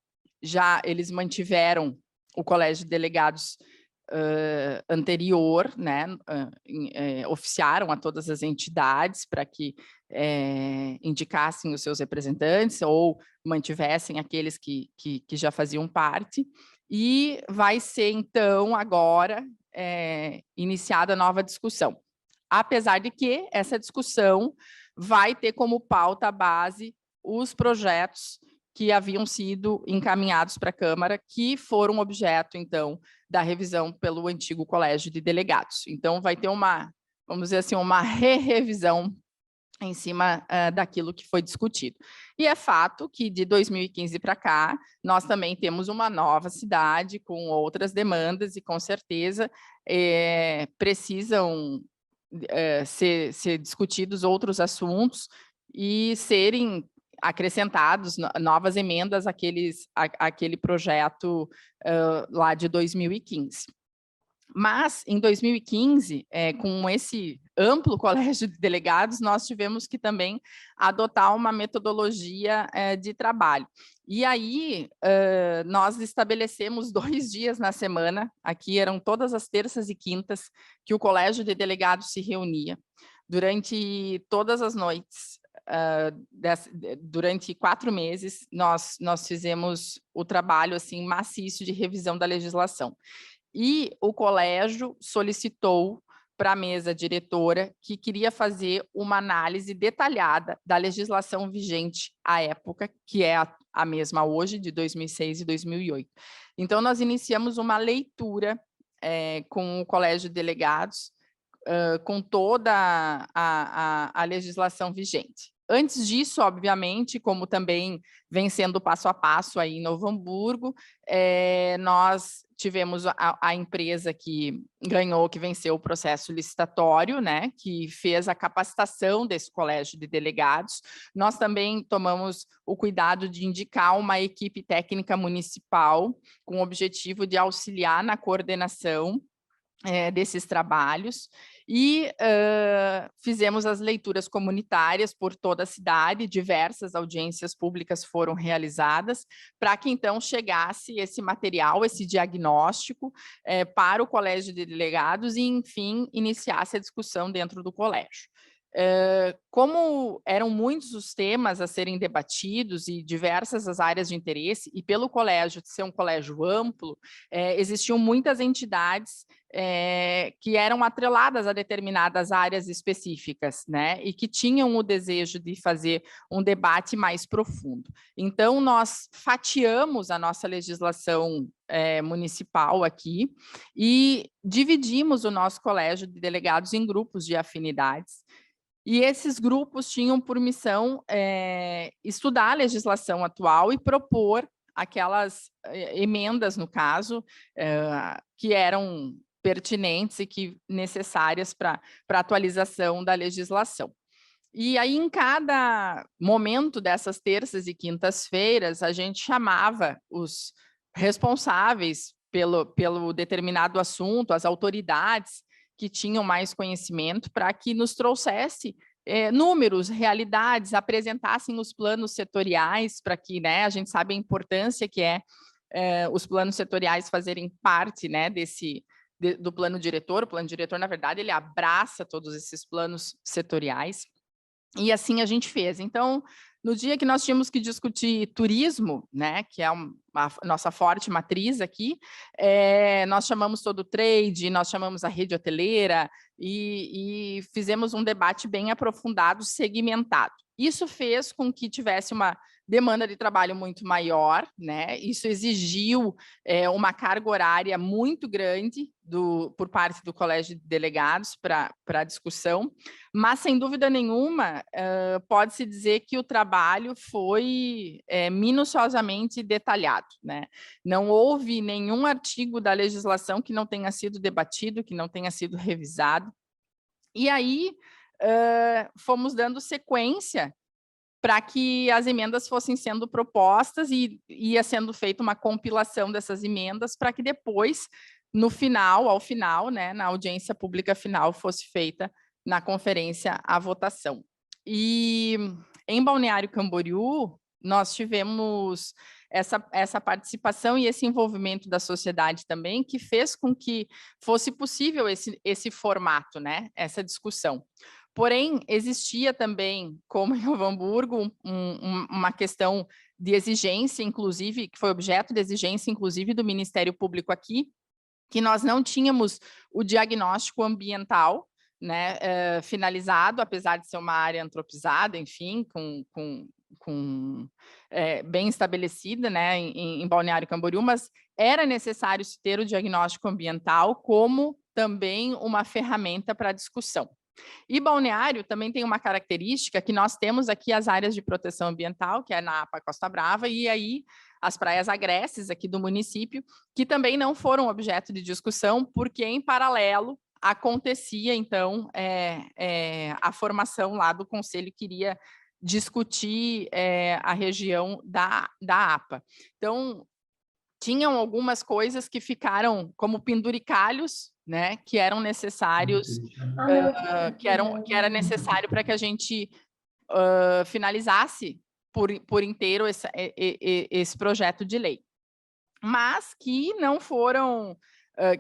Já eles mantiveram o Colégio de Delegados anterior, né, oficiaram a todas as entidades para que indicassem os seus representantes ou mantivessem aqueles que já faziam parte, e vai ser, então, agora iniciada a nova discussão. Apesar de que essa discussão vai ter como pauta base os projetos que haviam sido encaminhados para a Câmara, que foram objeto, então, da revisão pelo antigo Colégio de Delegados. Então, vai ter vamos dizer assim, uma revisão em cima daquilo que foi discutido. E é fato que, de 2015 para cá, nós também temos uma nova cidade com outras demandas e, com certeza, precisam ser discutidos outros assuntos e serem acrescentados novas emendas àquele projeto lá de 2015. Mas, em 2015, com esse amplo colégio de delegados, nós tivemos que também adotar uma metodologia de trabalho. E aí, nós estabelecemos 2 dias na semana, aqui eram todas as terças e quintas, que o colégio de delegados se reunia. Durante todas as noites, durante 4 meses, nós fizemos o trabalho assim, maciço de revisão da legislação. E o colégio solicitou para a mesa diretora que queria fazer uma análise detalhada da legislação vigente à época, que é a mesma hoje, de 2006 e 2008. Então, nós iniciamos uma leitura com o colégio de delegados, com toda a legislação vigente. Antes disso, obviamente, como também vem sendo passo a passo aí em Novo Hamburgo, nós tivemos a empresa que venceu o processo licitatório, né, que fez a capacitação desse colégio de delegados. Nós também tomamos o cuidado de indicar uma equipe técnica municipal com o objetivo de auxiliar na coordenação desses trabalhos e fizemos as leituras comunitárias por toda a cidade, diversas audiências públicas foram realizadas para que então chegasse esse material, esse diagnóstico para o Colégio de Delegados e, enfim, iniciasse a discussão dentro do colégio. Como eram muitos os temas a serem debatidos e diversas as áreas de interesse, e pelo colégio ser um colégio amplo, existiam muitas entidades que eram atreladas a determinadas áreas específicas, né, e que tinham o desejo de fazer um debate mais profundo. Então, nós fatiamos a nossa legislação municipal aqui e dividimos o nosso colégio de delegados em grupos de afinidades. E esses grupos tinham por missão estudar a legislação atual e propor aquelas emendas, no caso, que eram pertinentes e que necessárias para a atualização da legislação. E aí, em cada momento dessas terças e quintas-feiras, a gente chamava os responsáveis pelo determinado assunto, as autoridades que tinham mais conhecimento, para que nos trouxesse números, realidades, apresentassem os planos setoriais, para que, né, a gente sabe a importância que os planos setoriais fazerem parte, né, do plano diretor. O plano diretor, na verdade, ele abraça todos esses planos setoriais, e assim a gente fez. Então, no dia que nós tínhamos que discutir turismo, né, que é a nossa forte matriz aqui, nós chamamos todo o trade, nós chamamos a rede hoteleira e fizemos um debate bem aprofundado, segmentado. Isso fez com que tivesse uma demanda de trabalho muito maior, né? Isso exigiu uma carga horária muito grande por parte do Colégio de Delegados para a discussão, mas, sem dúvida nenhuma, pode-se dizer que o trabalho foi minuciosamente detalhado, né? Não houve nenhum artigo da legislação que não tenha sido debatido, que não tenha sido revisado. E aí, fomos dando sequência para que as emendas fossem sendo propostas e ia sendo feita uma compilação dessas emendas para que depois, ao final, né, na audiência pública final, fosse feita na conferência a votação. E em Balneário Camboriú, nós tivemos essa participação e esse envolvimento da sociedade também, que fez com que fosse possível esse formato, né, essa discussão. Porém, existia também, como em Novo Hamburgo, uma questão de exigência, inclusive, que foi objeto de exigência, inclusive, do Ministério Público aqui, que nós não tínhamos o diagnóstico ambiental, né, finalizado, apesar de ser uma área antropizada, enfim, bem estabelecida, né, em Balneário Camboriú, mas era necessário se ter o diagnóstico ambiental como também uma ferramenta para a discussão. E Balneário também tem uma característica que nós temos aqui as áreas de proteção ambiental, que é na APA Costa Brava, e aí as praias agrestes aqui do município, que também não foram objeto de discussão, porque em paralelo acontecia, então, a formação lá do conselho que iria discutir a região da APA. Então, tinham algumas coisas que ficaram como penduricalhos, né, que eram necessários, que era necessário para que a gente finalizasse por inteiro esse projeto de lei. Mas que não foram,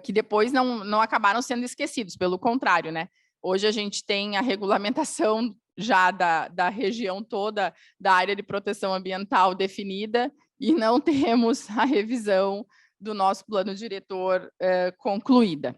que depois não acabaram sendo esquecidos, pelo contrário, né? Hoje a gente tem a regulamentação já da região toda da área de proteção ambiental definida, e não temos a revisão do nosso plano diretor concluída.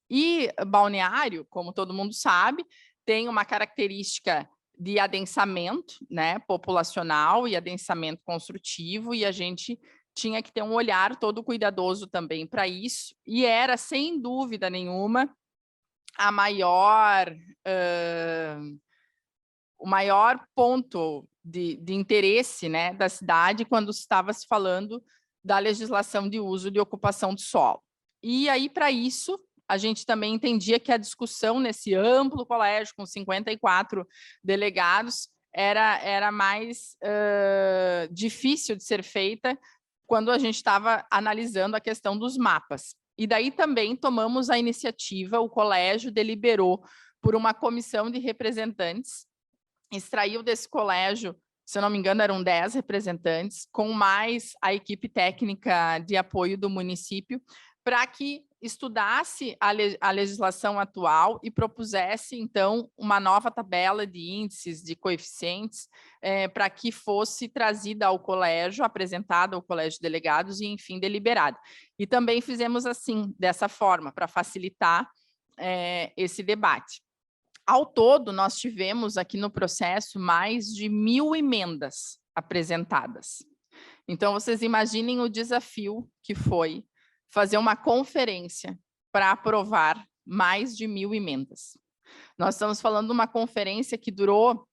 E Balneário, como todo mundo sabe, tem uma característica de adensamento, né, populacional e adensamento construtivo, e a gente tinha que ter um olhar todo cuidadoso também para isso, e era, sem dúvida nenhuma, o maior ponto de interesse, né, da cidade quando estava se falando da legislação de uso de ocupação de solo. E aí, para isso, a gente também entendia que a discussão nesse amplo colégio, com 54 delegados, era mais difícil de ser feita quando a gente estava analisando a questão dos mapas. E daí também tomamos a iniciativa, o colégio deliberou por uma comissão de representantes, extraiu desse colégio, se eu não me engano, eram 10 representantes, com mais a equipe técnica de apoio do município, para que estudasse a legislação atual e propusesse, então, uma nova tabela de índices, de coeficientes, para que fosse trazida ao colégio, apresentada ao colégio de delegados e, enfim, deliberada. E também fizemos assim, dessa forma, para facilitar esse debate. Ao todo, nós tivemos aqui no processo mais de 1000 emendas apresentadas. Então, vocês imaginem o desafio que foi fazer uma conferência para aprovar mais de 1000 emendas. Nós estamos falando de uma conferência que durou,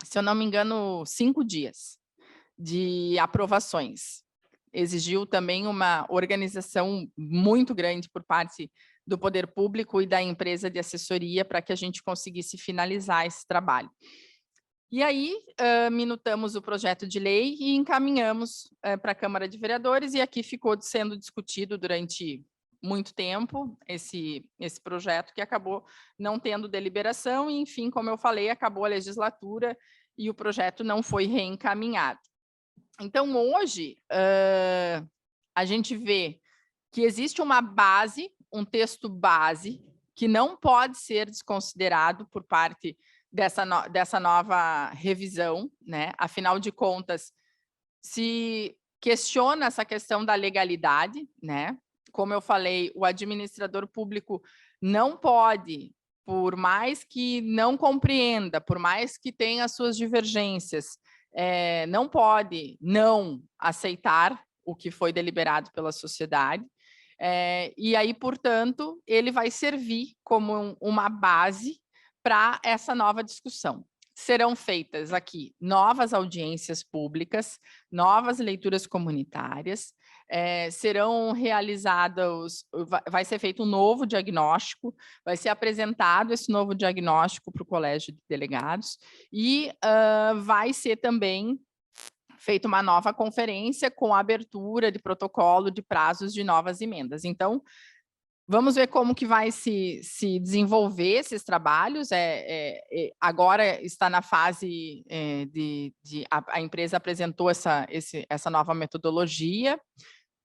se eu não me engano, 5 dias de aprovações. Exigiu também uma organização muito grande por parte do poder público e da empresa de assessoria para que a gente conseguisse finalizar esse trabalho. E aí, minutamos o projeto de lei e encaminhamos para a Câmara de Vereadores, e aqui ficou sendo discutido durante muito tempo esse projeto, que acabou não tendo deliberação, e, enfim, como eu falei, acabou a legislatura e o projeto não foi reencaminhado. Então, hoje, a gente vê que existe uma base, um texto base, que não pode ser desconsiderado por parte dessa nova revisão, né? Afinal de contas, se questiona essa questão da legalidade, né? Como eu falei, o administrador público não pode, por mais que não compreenda, por mais que tenha suas divergências, não pode não aceitar o que foi deliberado pela sociedade, e aí, portanto, ele vai servir como uma base para essa nova discussão. Serão feitas aqui novas audiências públicas, novas leituras comunitárias, serão realizados, vai ser feito um novo diagnóstico, vai ser apresentado esse novo diagnóstico para o Colégio de Delegados, e vai ser também feita uma nova conferência com a abertura de protocolo de prazos de novas emendas. Então, vamos ver como que vai se desenvolver esses trabalhos. Agora está na fase a empresa apresentou essa nova metodologia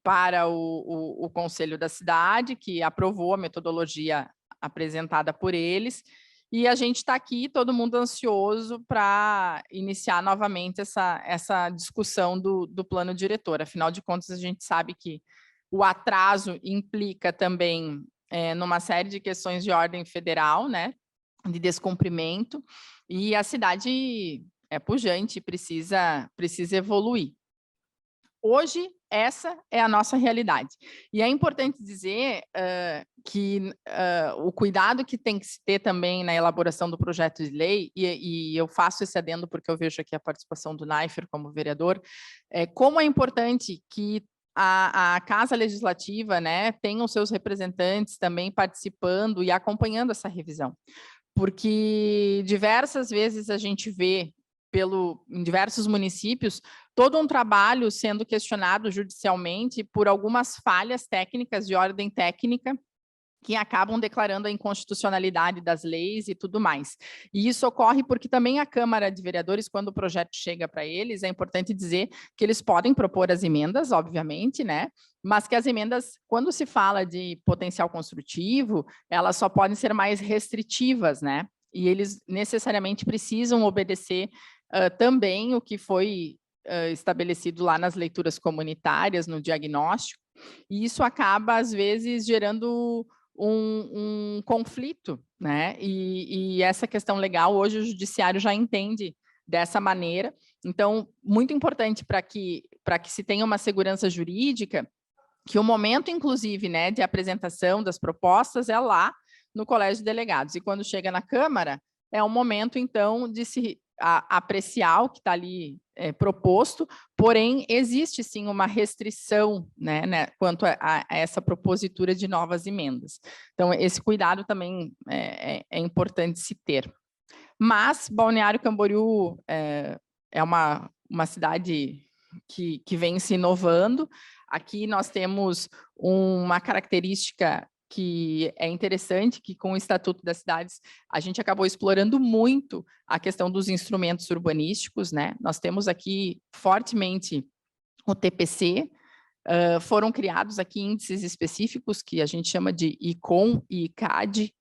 para o Conselho da Cidade, que aprovou a metodologia apresentada por eles, e a gente está aqui, todo mundo ansioso para iniciar novamente essa discussão do plano diretor. Afinal de contas, a gente sabe que o atraso implica também numa série de questões de ordem federal, né, de descumprimento, e a cidade é pujante, precisa evoluir. Hoje, essa é a nossa realidade. E é importante dizer que o cuidado que tem que se ter também na elaboração do projeto de lei, e eu faço esse adendo porque eu vejo aqui a participação do Naifer como vereador, como é importante que a Casa Legislativa, né, tenha os seus representantes também participando e acompanhando essa revisão. Porque diversas vezes a gente vê em diversos municípios, todo um trabalho sendo questionado judicialmente por algumas falhas técnicas de ordem técnica que acabam declarando a inconstitucionalidade das leis e tudo mais. E isso ocorre porque também a Câmara de Vereadores, quando o projeto chega para eles, é importante dizer que eles podem propor as emendas, obviamente, né? Mas que as emendas, quando se fala de potencial construtivo, elas só podem ser mais restritivas, né? E eles necessariamente precisam obedecer também o que foi estabelecido lá nas leituras comunitárias, no diagnóstico, e isso acaba, às vezes, gerando um conflito, né? E essa questão legal, hoje o judiciário já entende dessa maneira. Então, muito importante para que se tenha uma segurança jurídica, que o momento, inclusive, né, de apresentação das propostas é lá no Colégio de Delegados, e quando chega na Câmara, é um momento, então, de se apreciar o que está ali proposto, porém, existe sim uma restrição, né, quanto a essa propositura de novas emendas. Então, esse cuidado também é importante se ter. Mas Balneário Camboriú é uma cidade que vem se inovando. Aqui nós temos uma característica que é interessante, que com o Estatuto das Cidades a gente acabou explorando muito a questão dos instrumentos urbanísticos, né? Nós temos aqui fortemente o TPC, foram criados aqui índices específicos que a gente chama de ICOM e ICAD,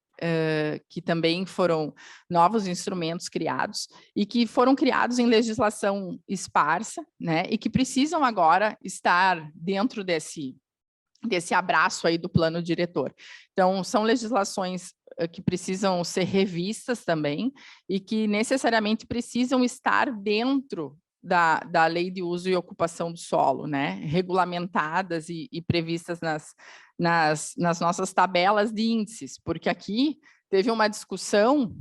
que também foram novos instrumentos criados e que foram criados em legislação esparsa, né? E que precisam agora estar dentro desse abraço aí do plano diretor. Então, são legislações que precisam ser revistas também e que necessariamente precisam estar dentro da lei de uso e ocupação do solo, né? Regulamentadas e previstas nas nossas tabelas de índices, porque aqui teve uma discussão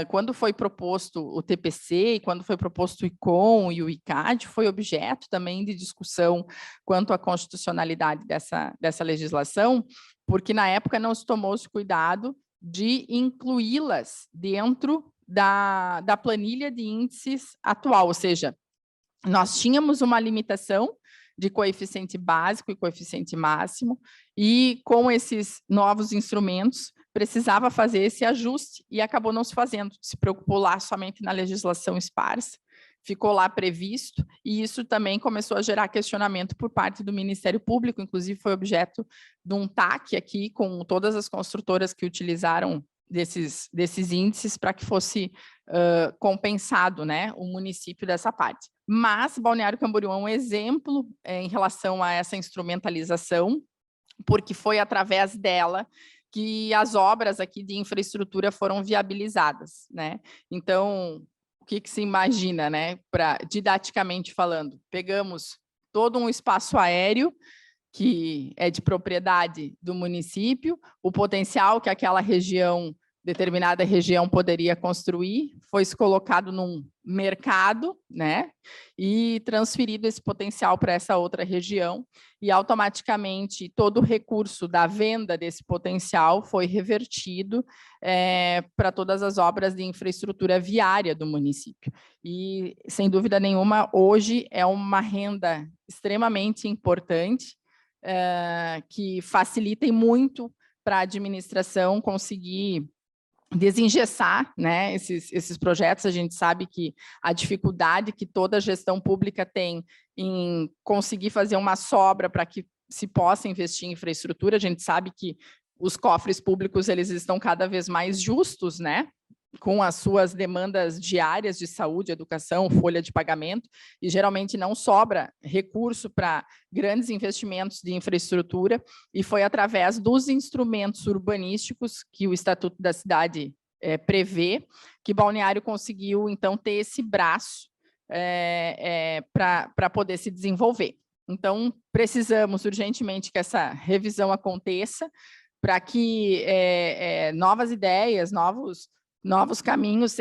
quando foi proposto o TPC e quando foi proposto o ICOM e o ICAD, foi objeto também de discussão quanto à constitucionalidade dessa legislação, porque na época não se tomou-se cuidado de incluí-las dentro da planilha de índices atual, ou seja, nós tínhamos uma limitação de coeficiente básico e coeficiente máximo, e com esses novos instrumentos, precisava fazer esse ajuste e acabou não se fazendo, se preocupou lá somente na legislação esparsa, ficou lá previsto, e isso também começou a gerar questionamento por parte do Ministério Público, inclusive foi objeto de um TAC aqui com todas as construtoras que utilizaram desses índices para que fosse compensado, né, o município dessa parte. Mas Balneário Camboriú é um exemplo em relação a essa instrumentalização, porque foi através dela que as obras aqui de infraestrutura foram viabilizadas, né? Então, o que se imagina, né, didaticamente falando? Pegamos todo um espaço aéreo que é de propriedade do município, o potencial que aquela região, determinada região, poderia construir, foi colocado num mercado, né, e transferido esse potencial para essa outra região, e automaticamente todo o recurso da venda desse potencial foi revertido para todas as obras de infraestrutura viária do município. E, sem dúvida nenhuma, hoje é uma renda extremamente importante, que facilitem muito para a administração conseguir desengessar, né, esses projetos. A gente sabe que a dificuldade que toda gestão pública tem em conseguir fazer uma sobra para que se possa investir em infraestrutura. A gente sabe que os cofres públicos eles estão cada vez mais justos, né, com as suas demandas diárias de saúde, educação, folha de pagamento, e geralmente não sobra recurso para grandes investimentos de infraestrutura, e foi através dos instrumentos urbanísticos que o Estatuto da Cidade prevê, que Balneário conseguiu, então, ter esse braço para poder se desenvolver. Então, precisamos urgentemente que essa revisão aconteça, para que novas ideias, novos caminhos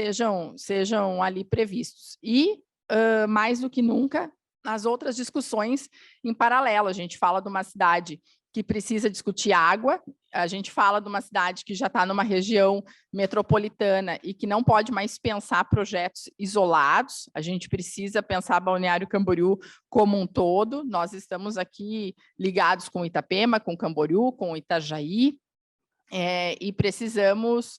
sejam ali previstos. E, mais do que nunca, as outras discussões em paralelo. A gente fala de uma cidade que precisa discutir água, a gente fala de uma cidade que já está numa região metropolitana e que não pode mais pensar projetos isolados, a gente precisa pensar Balneário Camboriú como um todo. Nós estamos aqui ligados com Itapema, com Camboriú, com Itajaí, e precisamos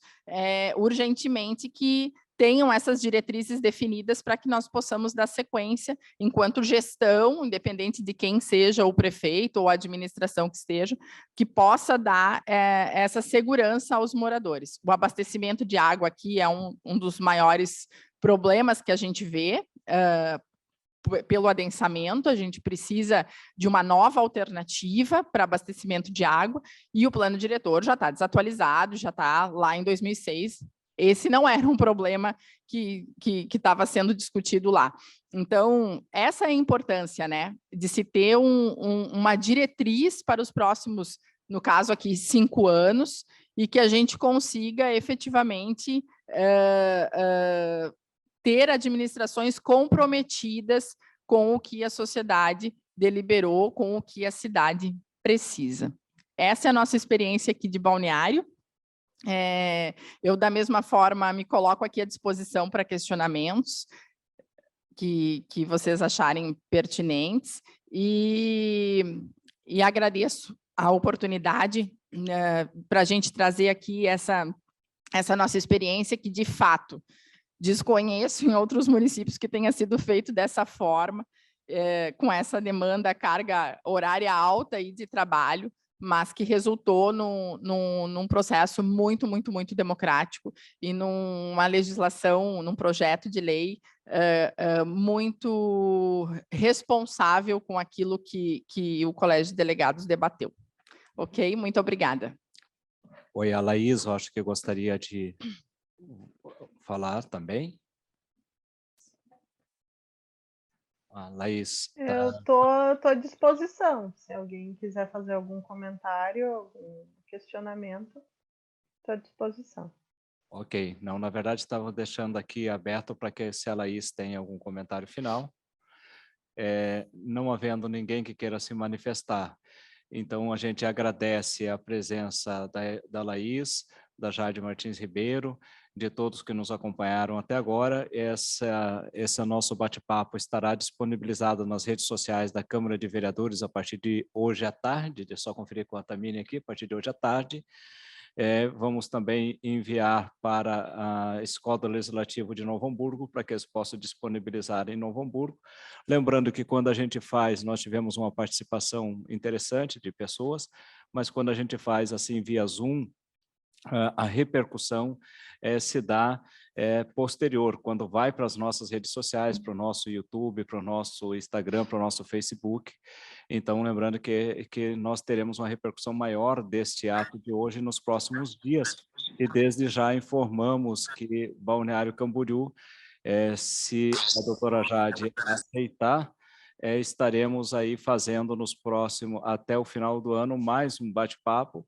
urgentemente que tenham essas diretrizes definidas para que nós possamos dar sequência enquanto gestão, independente de quem seja o prefeito ou a administração que esteja, que possa dar essa segurança aos moradores. O abastecimento de água aqui é um dos maiores problemas que a gente vê, pelo adensamento. A gente precisa de uma nova alternativa para abastecimento de água, e o plano diretor já está desatualizado, já está lá em 2006. Esse não era um problema que estava sendo discutido lá. Então, essa é a importância, né, de se ter uma diretriz para os próximos, no caso aqui, 5 anos, e que a gente consiga efetivamente ter administrações comprometidas com o que a sociedade deliberou, com o que a cidade precisa. Essa é a nossa experiência aqui de Balneário. Eu, da mesma forma, me coloco aqui à disposição para questionamentos que vocês acharem pertinentes, e e agradeço a oportunidade para a gente trazer aqui essa nossa experiência, que de fato desconheço em outros municípios que tenha sido feito dessa forma, com essa demanda, carga horária alta aí de trabalho, mas que resultou num processo muito, muito, muito democrático e numa legislação, num projeto de lei muito responsável com aquilo que o Colégio de Delegados debateu. Ok? Muito obrigada. Oi, a Laís, eu acho que gostaria de falar também. A Laís. Eu tô à disposição. Se alguém quiser fazer algum comentário, algum questionamento, estou à disposição. Ok, não, na verdade estava deixando aqui aberto para que se a Laís tem algum comentário final. Não havendo ninguém que queira se manifestar, então a gente agradece a presença da Laís, da Jade Martins Ribeiro, de todos que nos acompanharam até agora. Esse nosso bate-papo estará disponibilizado nas redes sociais da Câmara de Vereadores a partir de hoje à tarde, deixa eu só conferir com a Tamine aqui, a partir de hoje à tarde. Vamos também enviar para a Escola Legislativa de Novo Hamburgo, para que eles possam disponibilizar em Novo Hamburgo. Lembrando que quando a gente faz, nós tivemos uma participação interessante de pessoas, mas quando a gente faz assim via Zoom, a repercussão se dá posterior, quando vai para as nossas redes sociais, para o nosso YouTube, para o nosso Instagram, para o nosso Facebook. Então, lembrando que nós teremos uma repercussão maior deste ato de hoje nos próximos dias, e desde já informamos que Balneário Camboriú, se a doutora Jade aceitar, estaremos aí fazendo nos próximos, até o final do ano, mais um bate-papo,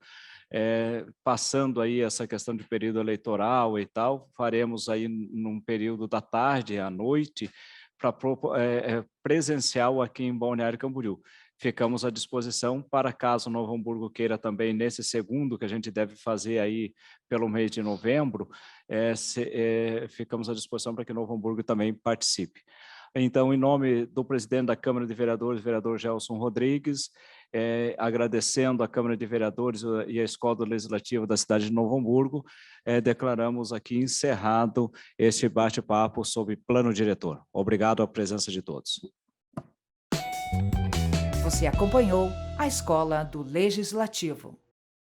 passando aí essa questão de período eleitoral e tal, faremos aí num período da tarde à noite, para presencial aqui em Balneário Camboriú. Ficamos à disposição para caso Novo Hamburgo queira também, nesse segundo que a gente deve fazer aí pelo mês de novembro, ficamos à disposição para que Novo Hamburgo também participe. Então, em nome do presidente da Câmara de Vereadores, vereador Gelson Rodrigues, agradecendo a Câmara de Vereadores e a Escola Legislativa da cidade de Novo Hamburgo, declaramos aqui encerrado este bate-papo sobre plano diretor. Obrigado à presença de todos. Você acompanhou a Escola do Legislativo.